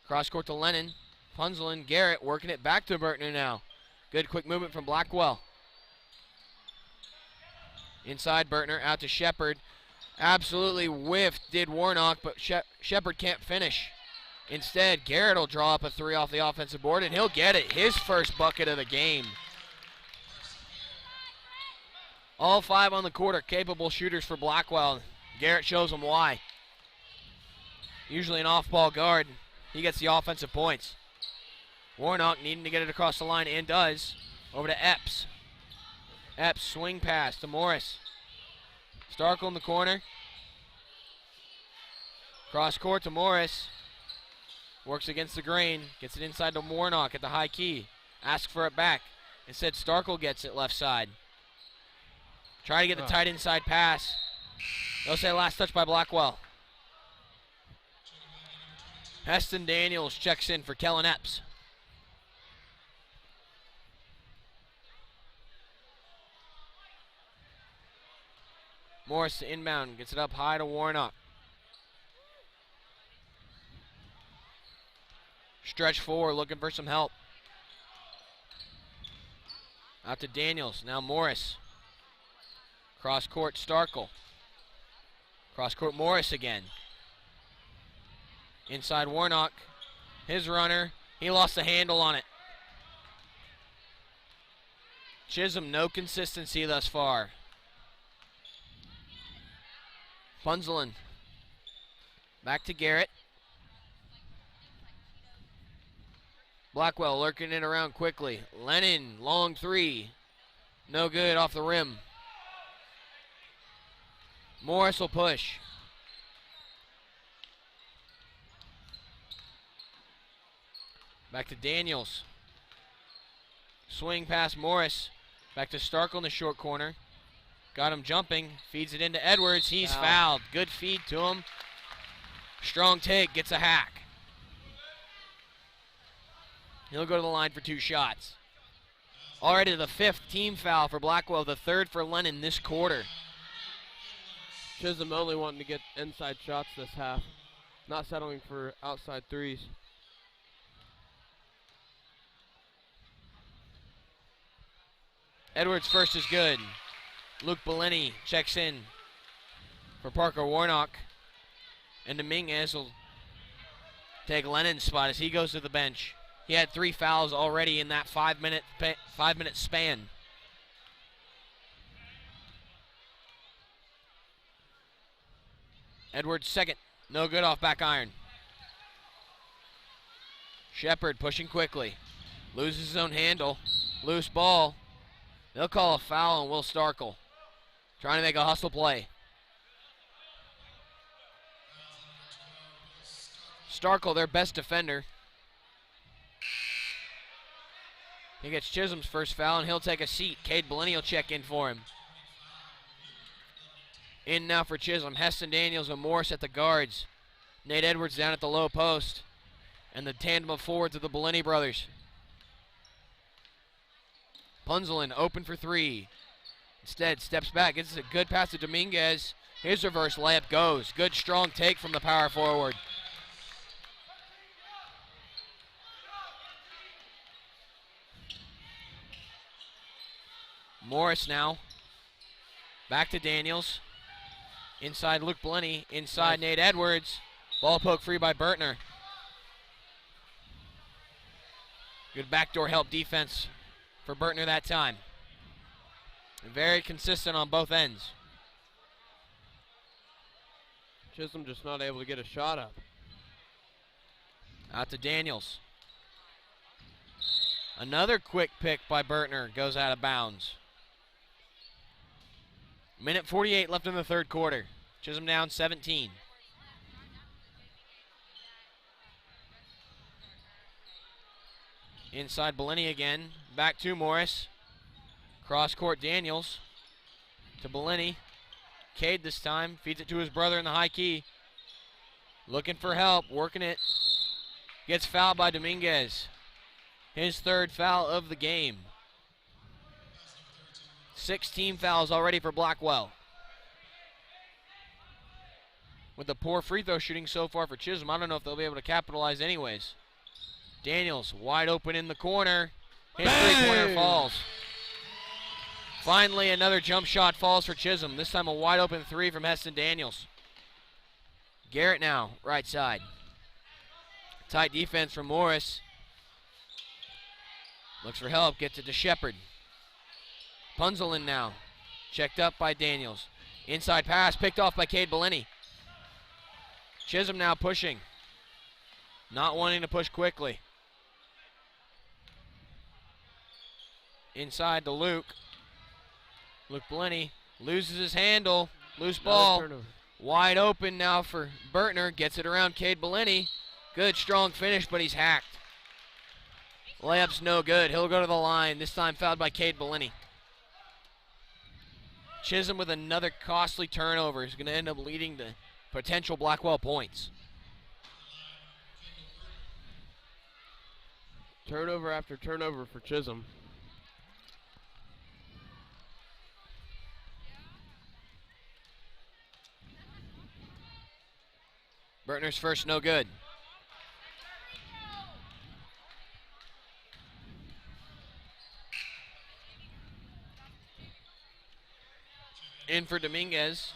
Cross court to Lennon. Punzelin, Garrett working it back to Bertner now. Good quick movement from Blackwell. Inside Bertner, out to Shepard. Absolutely whiffed, did Warnock, but Shepard can't finish. Instead, Garrett will draw up a three off the offensive board, and he'll get it. His first bucket of the game. All 5 on the court are capable shooters for Blackwell. Garrett shows them why. Usually an off-ball guard. He gets the offensive points. Warnock needing to get it across the line, and does. Over to Epps. Epps swing pass to Morris. Starkle in the corner. Cross court to Morris. Works against the grain. Gets it inside to Warnock at the high key. Asks for it back. Instead, Starkle gets it left side. Try to get the tight inside pass. They'll say last touch by Blackwell. Heston Daniels checks in for Kellen Epps. Morris to inbound, gets it up high to Warnock. Stretch forward, looking for some help. Out to Daniels, now Morris. Cross court, Starkle. Cross court, Morris again. Inside Warnock, his runner, he lost the handle on it. Chisholm, no consistency thus far. Punzelin. Back to Garrett. Blackwell lurking it around quickly. Lennon, long three. No good, off the rim. Morris will push. Back to Daniels. Swing past Morris. Back to Starkle in the short corner. Got him jumping. Feeds it into Edwards. He's fouled. Good feed to him. Strong take. Gets a hack. He'll go to the line for 2 shots. Already the 5th team foul for Blackwell. The 3rd for Lennon this quarter. Chisholm only wanting to get inside shots this half. Not settling for outside threes. Edwards first is good. Luke Bellini checks in for Parker Warnock. And Dominguez will take Lennon's spot as he goes to the bench. He had 3 fouls already in that 5-minute span. Edwards second. No good off back iron. Shepard pushing quickly. Loses his own handle. Loose ball. They'll call a foul on Will Starkle. Trying to make a hustle play. Starkle, their best defender. He gets Chisholm's first foul, and he'll take a seat. Cade Bellini will check in for him. In now for Chisholm. Heston Daniels and Morris at the guards. Nate Edwards down at the low post. And the tandem of forwards of the Bellini brothers. Punzelin open for 3. Instead, steps back. Gets a good pass to Dominguez. His reverse layup goes. Good strong take from the power forward. Morris now. Back to Daniels. Inside Luke Bellini. Inside Nate Edwards. Ball poke free by Bertner. Good backdoor help defense for Bertner that time. Very consistent on both ends. Chisholm just not able to get a shot up. Out to Daniels. Another quick pick by Bertner goes out of bounds. Minute 48 left in the third quarter. Chisholm down 17. Inside Bellini again. Back to Morris. Cross court Daniels. To Bellini. Cade this time. Feeds it to his brother in the high key. Looking for help. Working it. Gets fouled by Dominguez. His third foul of the game. 16 fouls already for Blackwell. With the poor free throw shooting so far for Chisholm, I don't know if they'll be able to capitalize anyways. Daniels wide open in the corner. His three-pointer falls. Finally, another jump shot falls for Chisholm. This time a wide open 3 from Heston Daniels. Garrett now, right side. Tight defense from Morris. Looks for help, gets it to Shepard. Punzelin now, checked up by Daniels. Inside pass, picked off by Cade Bellini. Chisholm now pushing. Not wanting to push quickly. Inside to Luke. Luke Bellini loses his handle. Loose ball. Wide open now for Bertner. Gets it around Cade Bellini. Good strong finish, but he's hacked. Layup's no good. He'll go to the line. This time fouled by Cade Bellini. Chisholm with another costly turnover is going to end up leading to potential Blackwell points. Turnover after turnover for Chisholm. Bertner's first no good. In for Dominguez.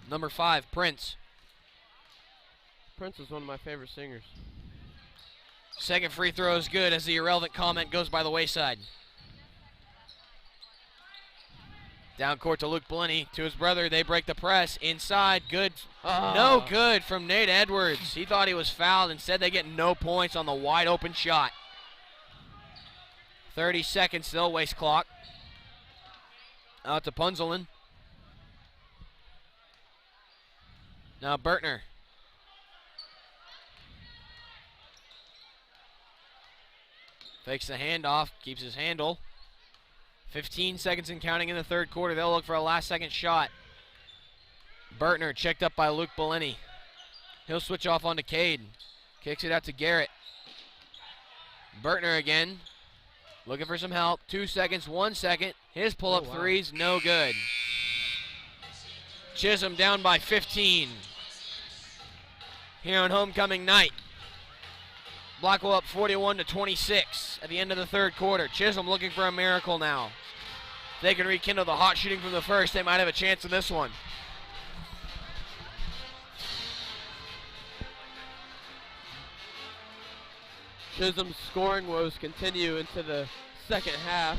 Number 5, Prince. Prince is one of my favorite singers. Second free throw is good as the irrelevant comment goes by the wayside. Down court to Luke Bellini, to his brother. They break the press. Inside, good. No good from Nate Edwards. He thought he was fouled. Instead, they get no points on the wide open shot. 30 seconds still, waste clock. Out to Punzelin. Now Bertner. Fakes the handoff, keeps his handle. 15 seconds and counting in the third quarter. They'll look for a last second shot. Bertner checked up by Luke Bellini. He'll switch off onto Cade. Kicks it out to Garrett. Bertner again. Looking for some help. 2 seconds, 1 second. His pull-up three's no good. Chisholm down by 15. Here on homecoming night. Blackwell up 41-26 at the end of the third quarter. Chisholm looking for a miracle now. If they can rekindle the hot shooting from the first, they might have a chance in this one. Chisholm's scoring woes continue into the second half.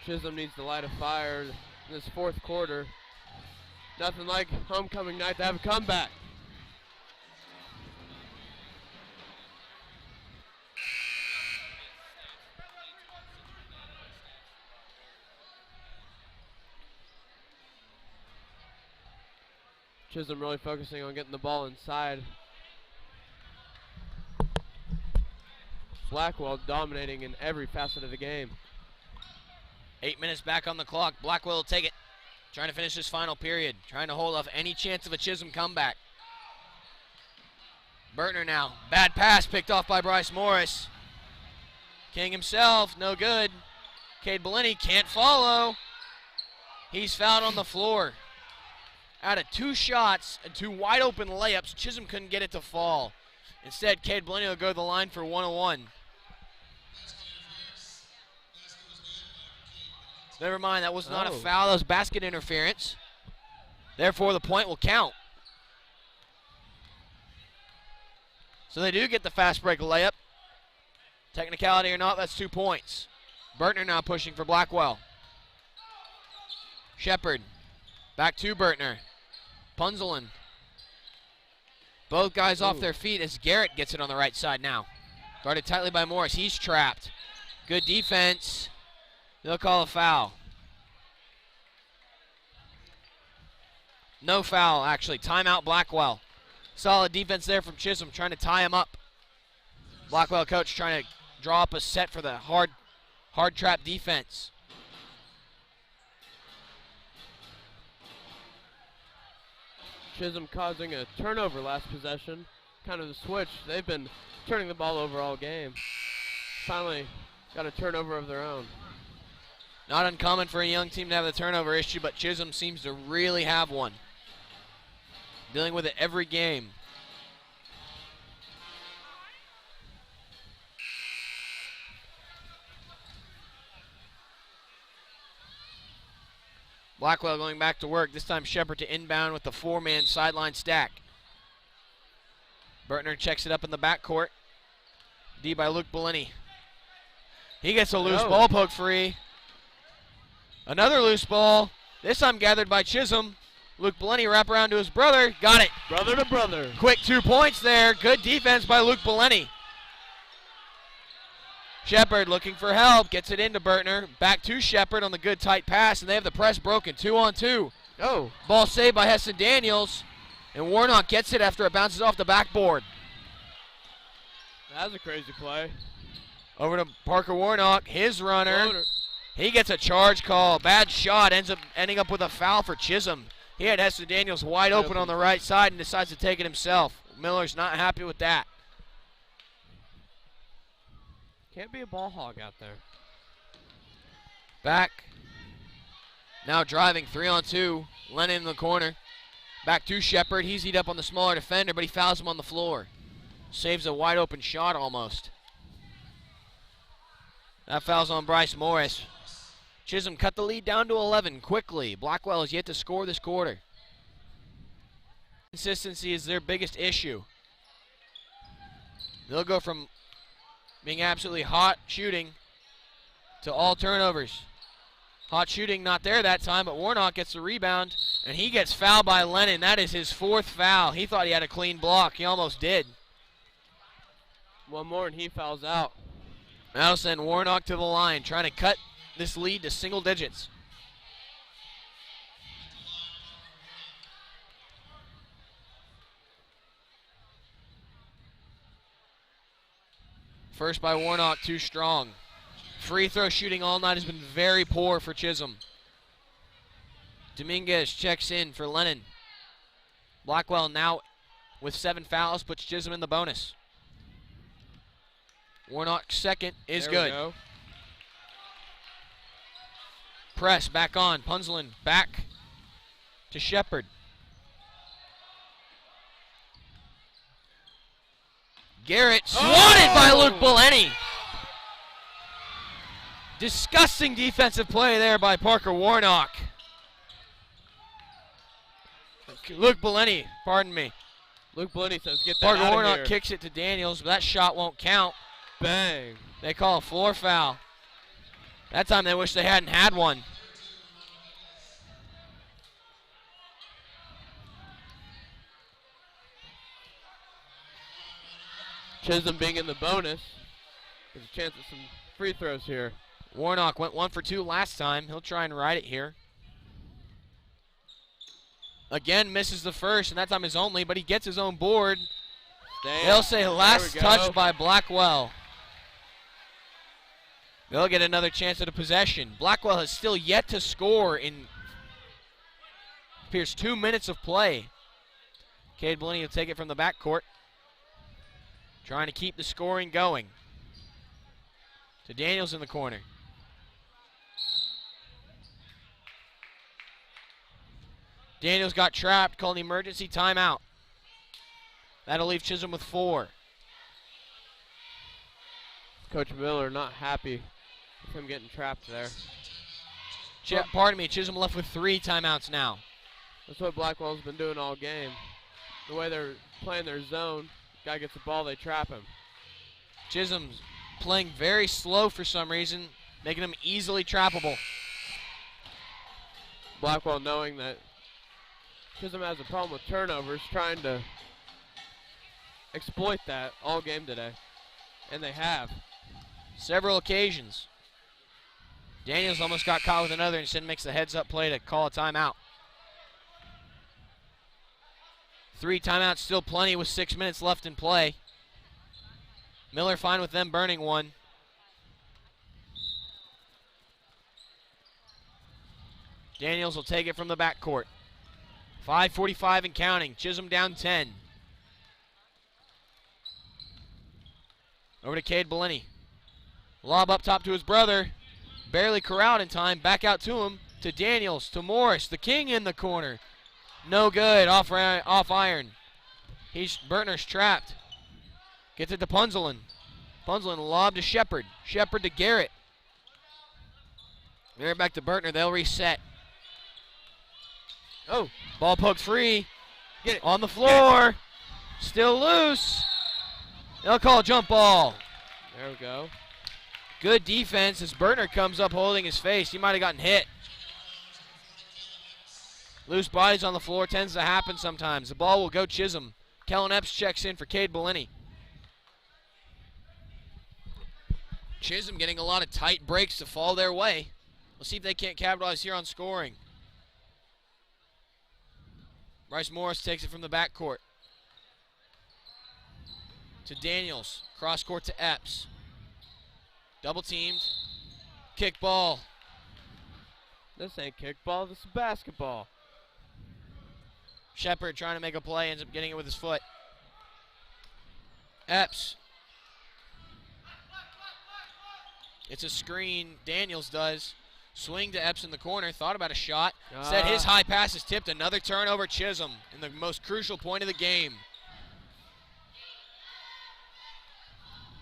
Chisholm needs to light a fire in this fourth quarter. Nothing like homecoming night to have a comeback. Chisholm really focusing on getting the ball inside. Blackwell dominating in every facet of the game. 8 minutes back on the clock. Blackwell will take it. Trying to finish this final period. Trying to hold off any chance of a Chisholm comeback. Bertner now. Bad pass picked off by Bryce Morris. King himself, no good. Cade Bellini can't follow. He's fouled on the floor. Out of 2 shots and 2 wide open layups, Chisholm couldn't get it to fall. Instead, Cade Bellini will go to the line for 101. Never mind, that was not a foul. That was basket interference. Therefore, the point will count. So they do get the fast break layup. Technicality or not, that's 2 points. Bertner now pushing for Blackwell. Shepard. Back to Bertner. Punzelin. Both guys off their feet as Garrett gets it on the right side now. Guarded tightly by Morris. He's trapped. Good defense. They'll call a foul. No foul, actually. Timeout, Blackwell. Solid defense there from Chisholm, trying to tie him up. Blackwell coach trying to draw up a set for the hard trap defense. Chisholm causing a turnover last possession. Kind of the switch. They've been turning the ball over all game. Finally got a turnover of their own. Not uncommon for a young team to have a turnover issue, but Chisholm seems to really have one. Dealing with it every game. Blackwell going back to work. This time Shepard to inbound with the 4-man sideline stack. Bertner checks it up in the backcourt. D by Luke Bellini. He gets a loose ball poke free. Another loose ball. This time gathered by Chisholm. Luke Bellini wrap around to his brother. Got it. Brother to brother. Quick 2 points there. Good defense by Luke Bellini. Shepard looking for help. Gets it into Bertner. Back to Shepard on the good tight pass, and they have the press broken. 2-on-2. Ball saved by Heston Daniels. And Warnock gets it after it bounces off the backboard. That was a crazy play. Over to Parker Warnock. His runner. He gets a charge call. Bad shot. Ending up with a foul for Chisholm. He had Heston Daniels wide open on the right side and decides to take it himself. Miller's not happy with that. Can't be a ball hog out there. Back. Now driving 3-on-2. Lennon in the corner. Back to Shepard. He's eat up on the smaller defender, but he fouls him on the floor. Saves a wide open shot almost. That foul's on Bryce Morris. Chisholm cut the lead down to 11 quickly. Blackwell has yet to score this quarter. Consistency is their biggest issue. They'll go from being absolutely hot shooting to all turnovers. Hot shooting not there that time, but Warnock gets the rebound, and he gets fouled by Lennon. That is his 4th foul. He thought he had a clean block. He almost did. One more and he fouls out. That'll send Warnock to the line, trying to cut this lead to single digits. First by Warnock, too strong. Free throw shooting all night has been very poor for Chisholm. Dominguez checks in for Lennon. Blackwell now with 7 fouls puts Chisholm in the bonus. Warnock's second is There we good. go. Press back on. Punzlin back to Shepard. Garrett swatted by Luke Beleni. Disgusting defensive play there by Parker Warnock. Luke Beleni, pardon me. Luke Beleni says, get that Parker out of Warnock here. kicks it to Daniels, but that shot won't count. Bang. They call a floor foul. That time they wish they hadn't had one. Chisholm being in the bonus. There's a chance at some free throws here. Warnock went 1 for 2 last time. He'll try and ride it here. Again, misses the first, and that time his only, but he gets his own board. Damn. They'll say last There we go. touch by Blackwell. They'll get another chance at a possession. Blackwell has still yet to score in, appears, 2 minutes of play. Cade Beleni will take it from the backcourt. Trying to keep the scoring going. To Daniels in the corner. Daniels got trapped, called an emergency timeout. That'll leave Chisholm with 4. Coach Miller not happy with him getting trapped there. Pardon me, Chisholm left with 3 timeouts now. That's what Blackwell's been doing all game. The way they're playing their zone, guy gets the ball, they trap him. Chisholm's playing very slow for some reason, making him easily trappable. Blackwell, knowing that Chisholm has a problem with turnovers, trying to exploit that all game today. And they have. Several occasions. Daniels almost got caught with another, and instead makes the heads-up play to call a timeout. 3 timeouts, still plenty with 6 minutes left in play. Miller fine with them burning one. Daniels will take it from the backcourt. 5:45 and counting. Chisholm down 10. Over to Cade Beleni. Lob up top to his brother. Barely corralled in time. Back out to him. To Daniels. To Morris. The king in the corner. No good. Off iron. Bertner's trapped. Gets it to Punzlin. Punzlin lob to Shepard. Shepard to Garrett. Garrett back to Bertner. They'll reset. Oh, ball poked free. Get it. On the floor. Still loose. They'll call a jump ball. There we go. Good defense as Bertner comes up holding his face. He might have gotten hit. Loose bodies on the floor tends to happen sometimes. The ball will go Chisholm. Kellen Epps checks in for Cade Beleni. Chisholm getting a lot of tight breaks to fall their way. We'll see if they can't capitalize here on scoring. Bryce Morris takes it from the backcourt. To Daniels. Cross court to Epps. Double teamed. Kick ball. This ain't kickball, this is basketball. Shepard trying to make a play, ends up getting it with his foot. Epps. It's a screen, Daniels does. Swing to Epps in the corner, thought about a shot. Said his high pass is tipped, another turnover Chisholm in the most crucial point of the game.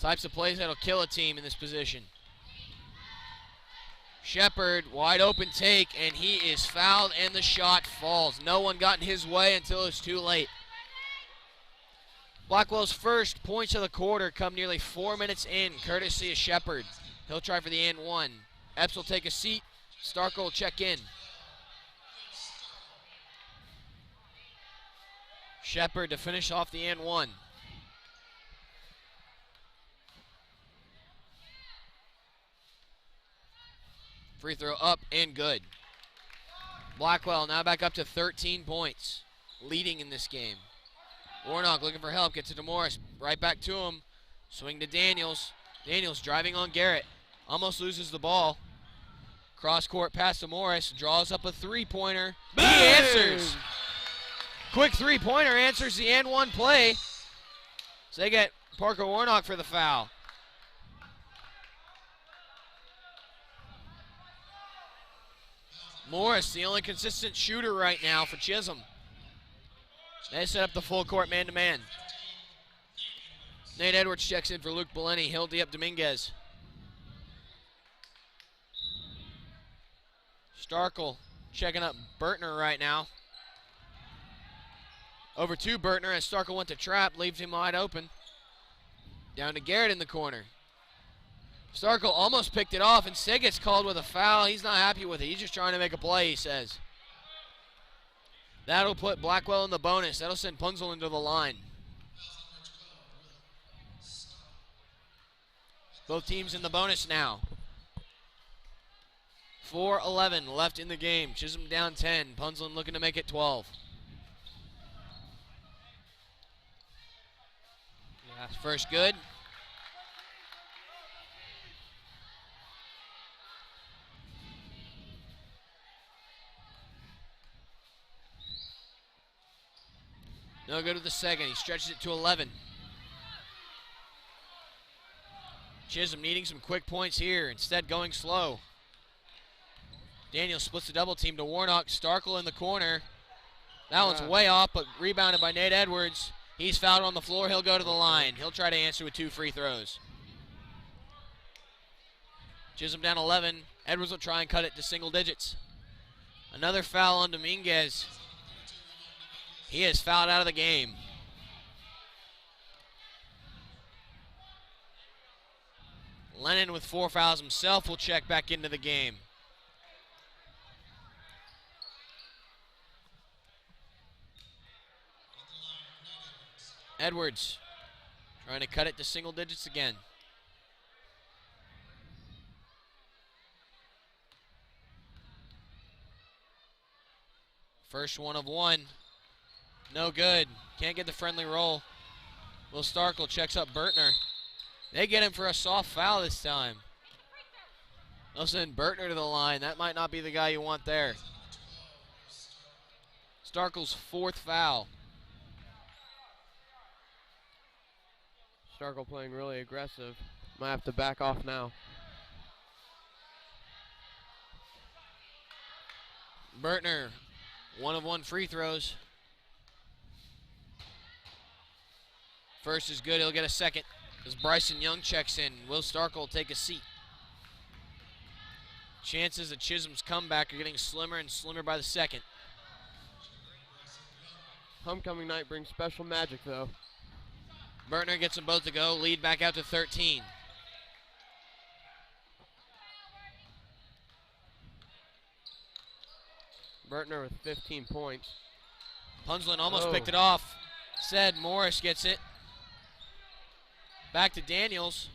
Types of plays that'll kill a team in this position. Shepard, wide open take, and he is fouled and the shot falls. No one got in his way until it's too late. Blackwell's first points of the quarter come nearly 4 minutes in, courtesy of Shepard. He'll try for the and one. Epps will take a seat. Starko will check in. Shepard to finish off the and one. Free throw up and good. Blackwell now back up to 13 points, leading in this game. Warnock looking for help, gets it to Morris, right back to him. Swing to Daniels. Daniels driving on Garrett. Almost loses the ball. Cross court pass to Morris. Draws up a three-pointer. He answers. Quick three-pointer answers the and one play. So they get Parker Warnock for the foul. Morris, the only consistent shooter right now for Chisholm. They set up the full court man-to-man. Nate Edwards checks in for Luke Bellini. He'll D up Dominguez. Starkel checking up Bertner right now. Over to Bertner as Starkel went to trap, leaves him wide open. Down to Garrett in the corner. Starkel almost picked it off, and Sig gets called with a foul. He's not happy with it. He's just trying to make a play, he says. That'll put Blackwell in the bonus. That'll send Punzel into the line. Both teams in the bonus now. 4:11 left in the game. Chisholm down 10. Punzel looking to make it 12. First good. No good with the second. He stretches it to 11. Chisholm needing some quick points here. Instead going slow. Daniel splits the double team to Warnock. Starkel in the corner. That one's way off, but rebounded by Nate Edwards. He's fouled on the floor. He'll go to the line. He'll try to answer with 2 free throws. Chisholm down 11. Edwards will try and cut it to single digits. Another foul on Dominguez. He is fouled out of the game. Lennon with 4 fouls himself will check back into the game. Edwards trying to cut it to single digits again. First one of one. No good. Can't get the friendly roll. Will Starkel checks up Bertner. They get him for a soft foul this time. They'll send Bertner to the line. That might not be the guy you want there. Starkel's 4th foul. Starkel playing really aggressive. Might have to back off now. Bertner, 1 of 1 free throws. First is good, he'll get a second. As Bryson Young checks in, Will Starkel will take a seat. Chances of Chisholm's comeback are getting slimmer and slimmer by the second. Homecoming night brings special magic, though. Bertner gets them both to go, lead back out to 13. Bertner with 15 points. Punzlin almost picked it off. Said Morris gets it. Back to Daniels.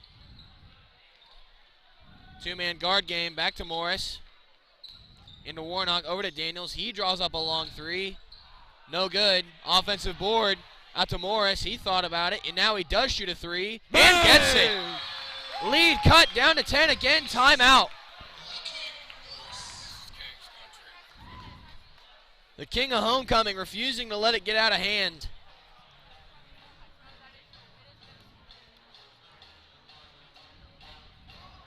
2-man guard game, back to Morris. Into Warnock, over to Daniels. He draws up a long 3. No good. Offensive board. Out to Morris. He thought about it, and now he does shoot a 3 and gets it. Lead cut down to 10 again. Timeout. The king of homecoming refusing to let it get out of hand.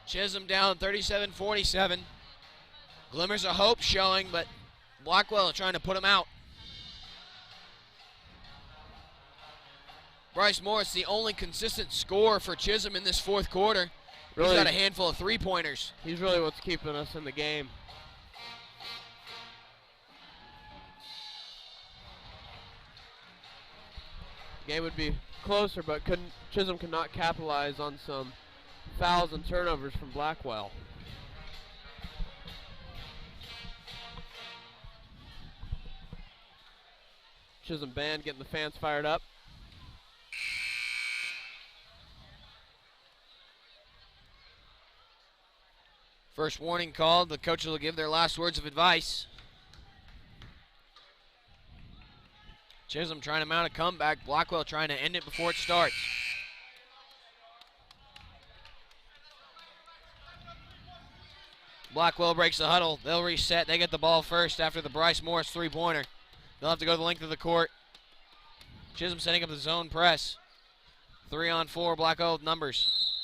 Chisholm down 37-47. Glimmers of hope showing, but Blackwell trying to put him out. Bryce Morris, the only consistent scorer for Chisholm in this 4th quarter. Really, he's got a handful of 3-pointers. He's really what's keeping us in the game. Game would be closer, but Chisholm could not capitalize on some fouls and turnovers from Blackwell. Chisholm band getting the fans fired up. First warning called. The coaches will give their last words of advice. Chisholm trying to mount a comeback. Blackwell trying to end it before it starts. Blackwell breaks the huddle. They'll reset. They get the ball first after the Bryce Morris 3-pointer. They'll have to go the length of the court. Chisholm setting up the zone press. 3-on-4, Blackwell with numbers.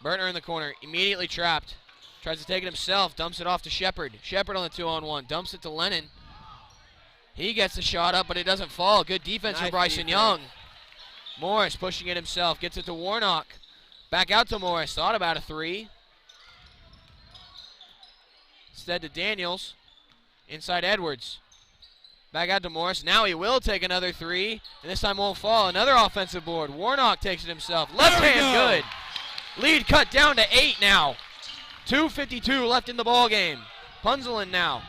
Bertner in the corner, immediately trapped. Tries to take it himself, dumps it off to Shepard. Shepard on the 2-on-1, dumps it to Lennon. He gets the shot up, but it doesn't fall. Good defense from Bryson Young. Morris pushing it himself, gets it to Warnock. Back out to Morris, thought about a three. Instead to Daniels. Inside Edwards. Back out to Morris. Now he will take another three, and this time won't fall. Another offensive board. Warnock takes it himself. Left hand good. Lead cut down to 8 now. 2:52 left in the ball game. Punzelin now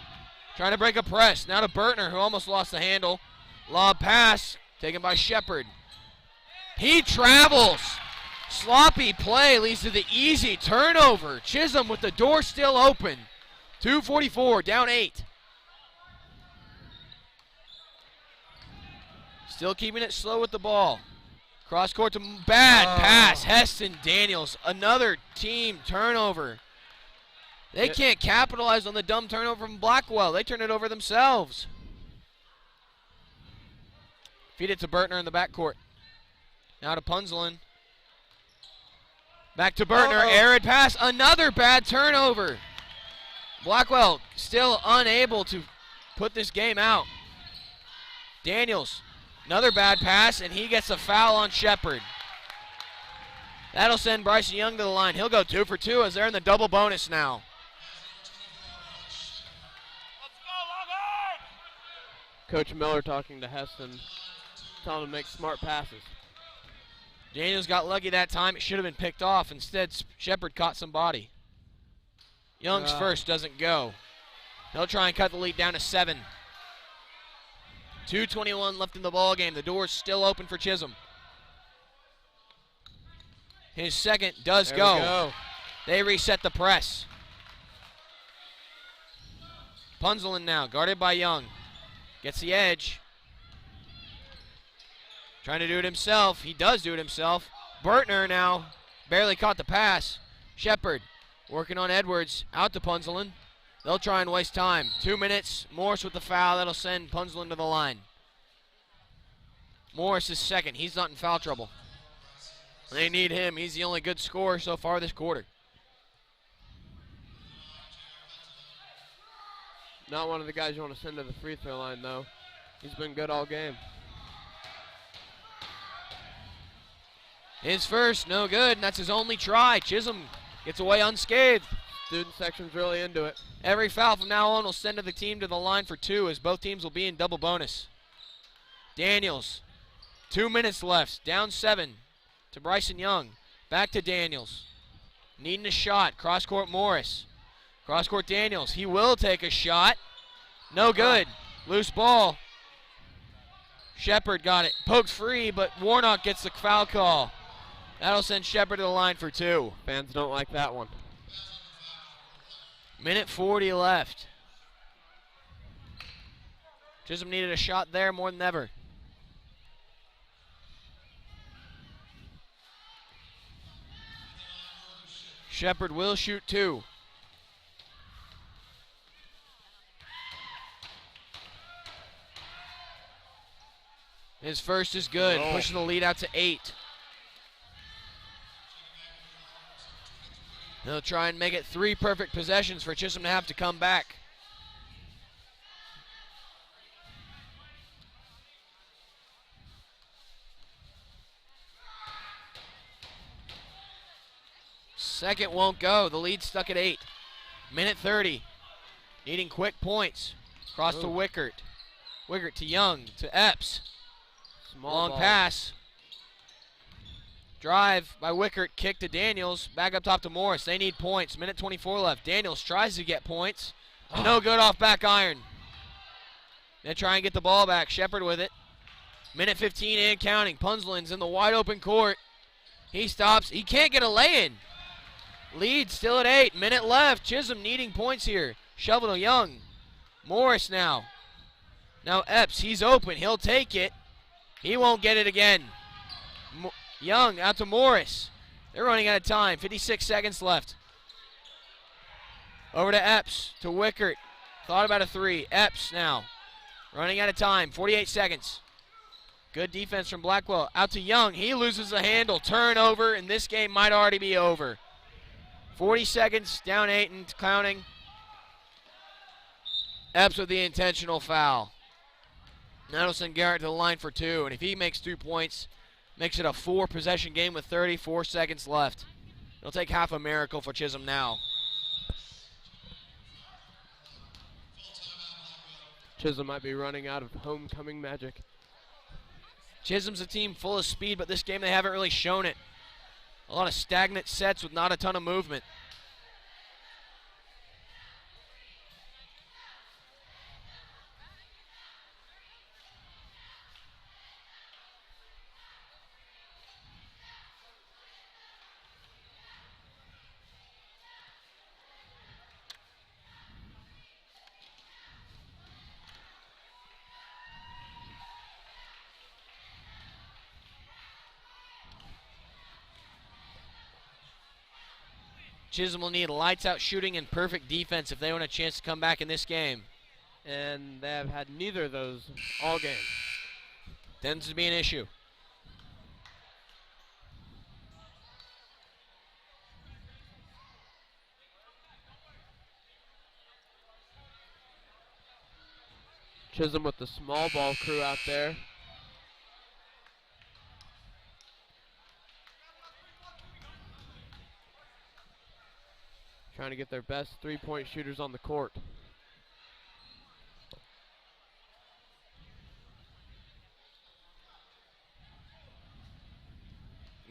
trying to break a press. Now to Bertner, who almost lost the handle. Lob pass taken by Shepard. He travels. Sloppy play leads to the easy turnover. Chisholm with the door still open. 2:44, down 8. Still keeping it slow with the ball. Cross court to bad pass. Heston Daniels, another team turnover. They can't capitalize on the dumb turnover from Blackwell. They turn it over themselves. Feed it to Bertner in the backcourt. Now to Punzelin. Back to Bertner. Arid pass. Another bad turnover. Blackwell still unable to put this game out. Daniels. Another bad pass, and he gets a foul on Shepard. That'll send Bryson Young to the line. He'll go 2 for 2 as they're in the double bonus now. Coach Miller talking to Heston, telling him to make smart passes. Daniels got lucky that time. It should have been picked off. Instead, Shepard caught somebody. Young's first doesn't go. He'll try and cut the lead down to 7. 2:21 left in the ball game. The door's still open for Chisholm. His second does go. They reset the press. Punzelin now, guarded by Young. Gets the edge. Trying to do it himself. He does do it himself. Bertner now barely caught the pass. Shepard working on Edwards. Out to Punzelin. They'll try and waste time. 2 minutes. Morris with the foul. That'll send Punzelin to the line. Morris is second. He's not in foul trouble. They need him. He's the only good scorer so far this quarter. Not one of the guys you want to send to the free throw line, though. He's been good all game. His first, no good, and that's his only try. Chisholm gets away unscathed. Student section's really into it. Every foul from now on will send the team to the line for 2, as both teams will be in double bonus. Daniels, 2 minutes left, down 7 to Bryson Young. Back to Daniels. Needing a shot, cross-court Morris. Cross-court Daniels, he will take a shot. No good, loose ball. Shepard got it, poked free, but Warnock gets the foul call. That'll send Shepard to the line for 2. Fans don't like that one. Minute 40 left. Chisholm needed a shot there more than ever. Shepard will shoot 2. His first is good, pushing the lead out to 8. They'll try and make it 3 perfect possessions for Chisholm to have to come back. Second won't go. The lead's stuck at 8. Minute 30. Needing quick points. Cross to Wickert. Wickert to Young, to Epps. Long pass. Drive by Wickert, kick to Daniels. Back up top to Morris. They need points. Minute 24 left. Daniels tries to get points. No good off back iron. They try and get the ball back. Shepard with it. Minute 15 and counting. Punzlin's in the wide open court. He stops. He can't get a lay-in. Lead still at 8. Minute left. Chisholm needing points here. Shovel to Young. Morris now. Now Epps. He's open. He'll take it. He won't get it again. Young out to Morris. They're running out of time. 56 seconds left. Over to Epps, to Wickert. Thought about a 3. Epps now. Running out of time, 48 seconds. Good defense from Blackwell. Out to Young. He loses the handle. Turnover, and this game might already be over. 40 seconds, down 8 and counting. Epps with the intentional foul. That'll send Garrett to the line for 2, and if he makes 2 points, makes it a 4-possession game with 34 seconds left. It'll take half a miracle for Chisholm now. Chisholm might be running out of homecoming magic. Chisholm's a team full of speed, but this game they haven't really shown it. A lot of stagnant sets with not a ton of movement. Chisholm will need lights out shooting and perfect defense if they want a chance to come back in this game. And they have had neither of those all game. Tends to be an issue. Chisholm with the small ball crew out there. Trying to get their best three-point shooters on the court.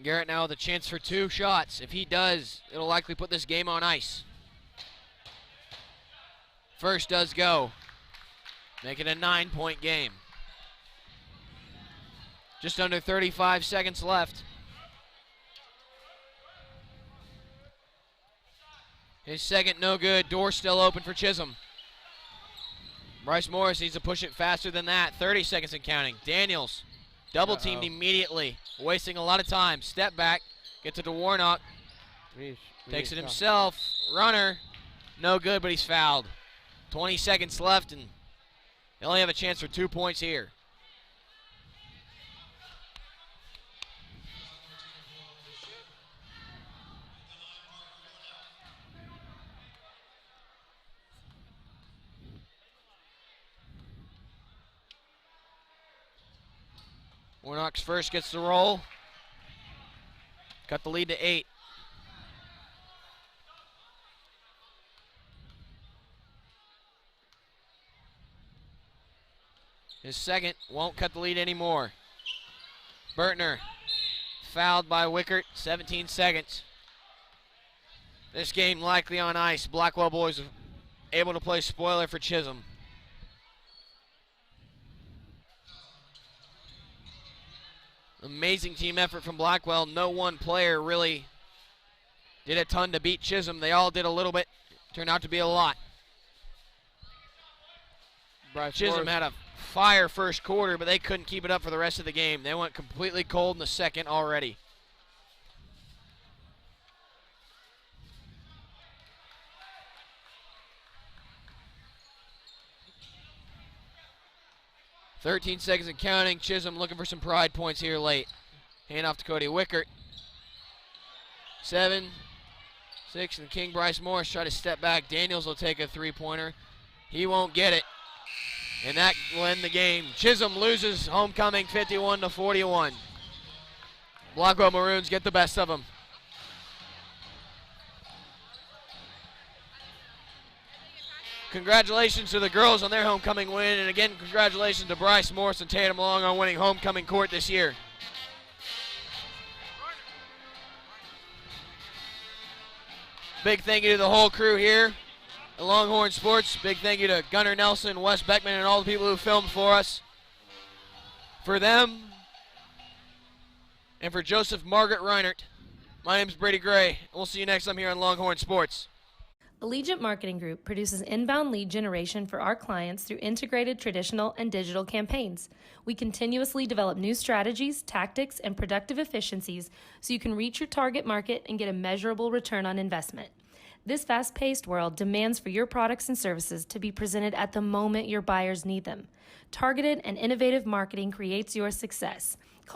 Garrett now with a chance for 2 shots. If he does, it'll likely put this game on ice. First does go. Make it a 9-point game. Just under 35 seconds left. His second no good. Door still open for Chisholm. Bryce Morris needs to push it faster than that. 30 seconds and counting. Daniels double teamed immediately. Wasting a lot of time. Step back. Gets it to Warnock. Takes it himself. Runner. No good, but he's fouled. 20 seconds left, and they only have a chance for 2 points here. Warnock's first gets the roll. Cut the lead to 8. His second won't cut the lead anymore. Bertner fouled by Wickert, 17 seconds. This game likely on ice. Blackwell boys are able to play spoiler for Chisholm. Amazing team effort from Blackwell. No one player really did a ton to beat Chisholm. They all did a little bit. Turned out to be a lot. Chisholm had a fire first quarter, but they couldn't keep it up for the rest of the game. They went completely cold in the second already. "13 seconds and counting. Chisholm looking for some pride points here late. Hand off to Cody Wickert. 7, 6, and King Bryce Morris try to step back. Daniels will take a three-pointer. He won't get it. And that will end the game. Chisholm loses homecoming 51-41. Blackwell Maroons get the best of them. Congratulations to the girls on their homecoming win, and again, congratulations to Bryce Morris and Tatum Long on winning homecoming court this year. Big thank you to the whole crew here at Longhorn Sports. Big thank you to Gunnar Nelson, Wes Beckman, and all the people who filmed for us. For them, and for Joseph Margaret Reinert, my name is Brady Gray, and we'll see you next time here on Longhorn Sports. Allegiant Marketing Group produces inbound lead generation for our clients through integrated traditional and digital campaigns. We continuously develop new strategies, tactics, and productive efficiencies so you can reach your target market and get a measurable return on investment. This fast-paced world demands for your products and services to be presented at the moment your buyers need them. Targeted and innovative marketing creates your success.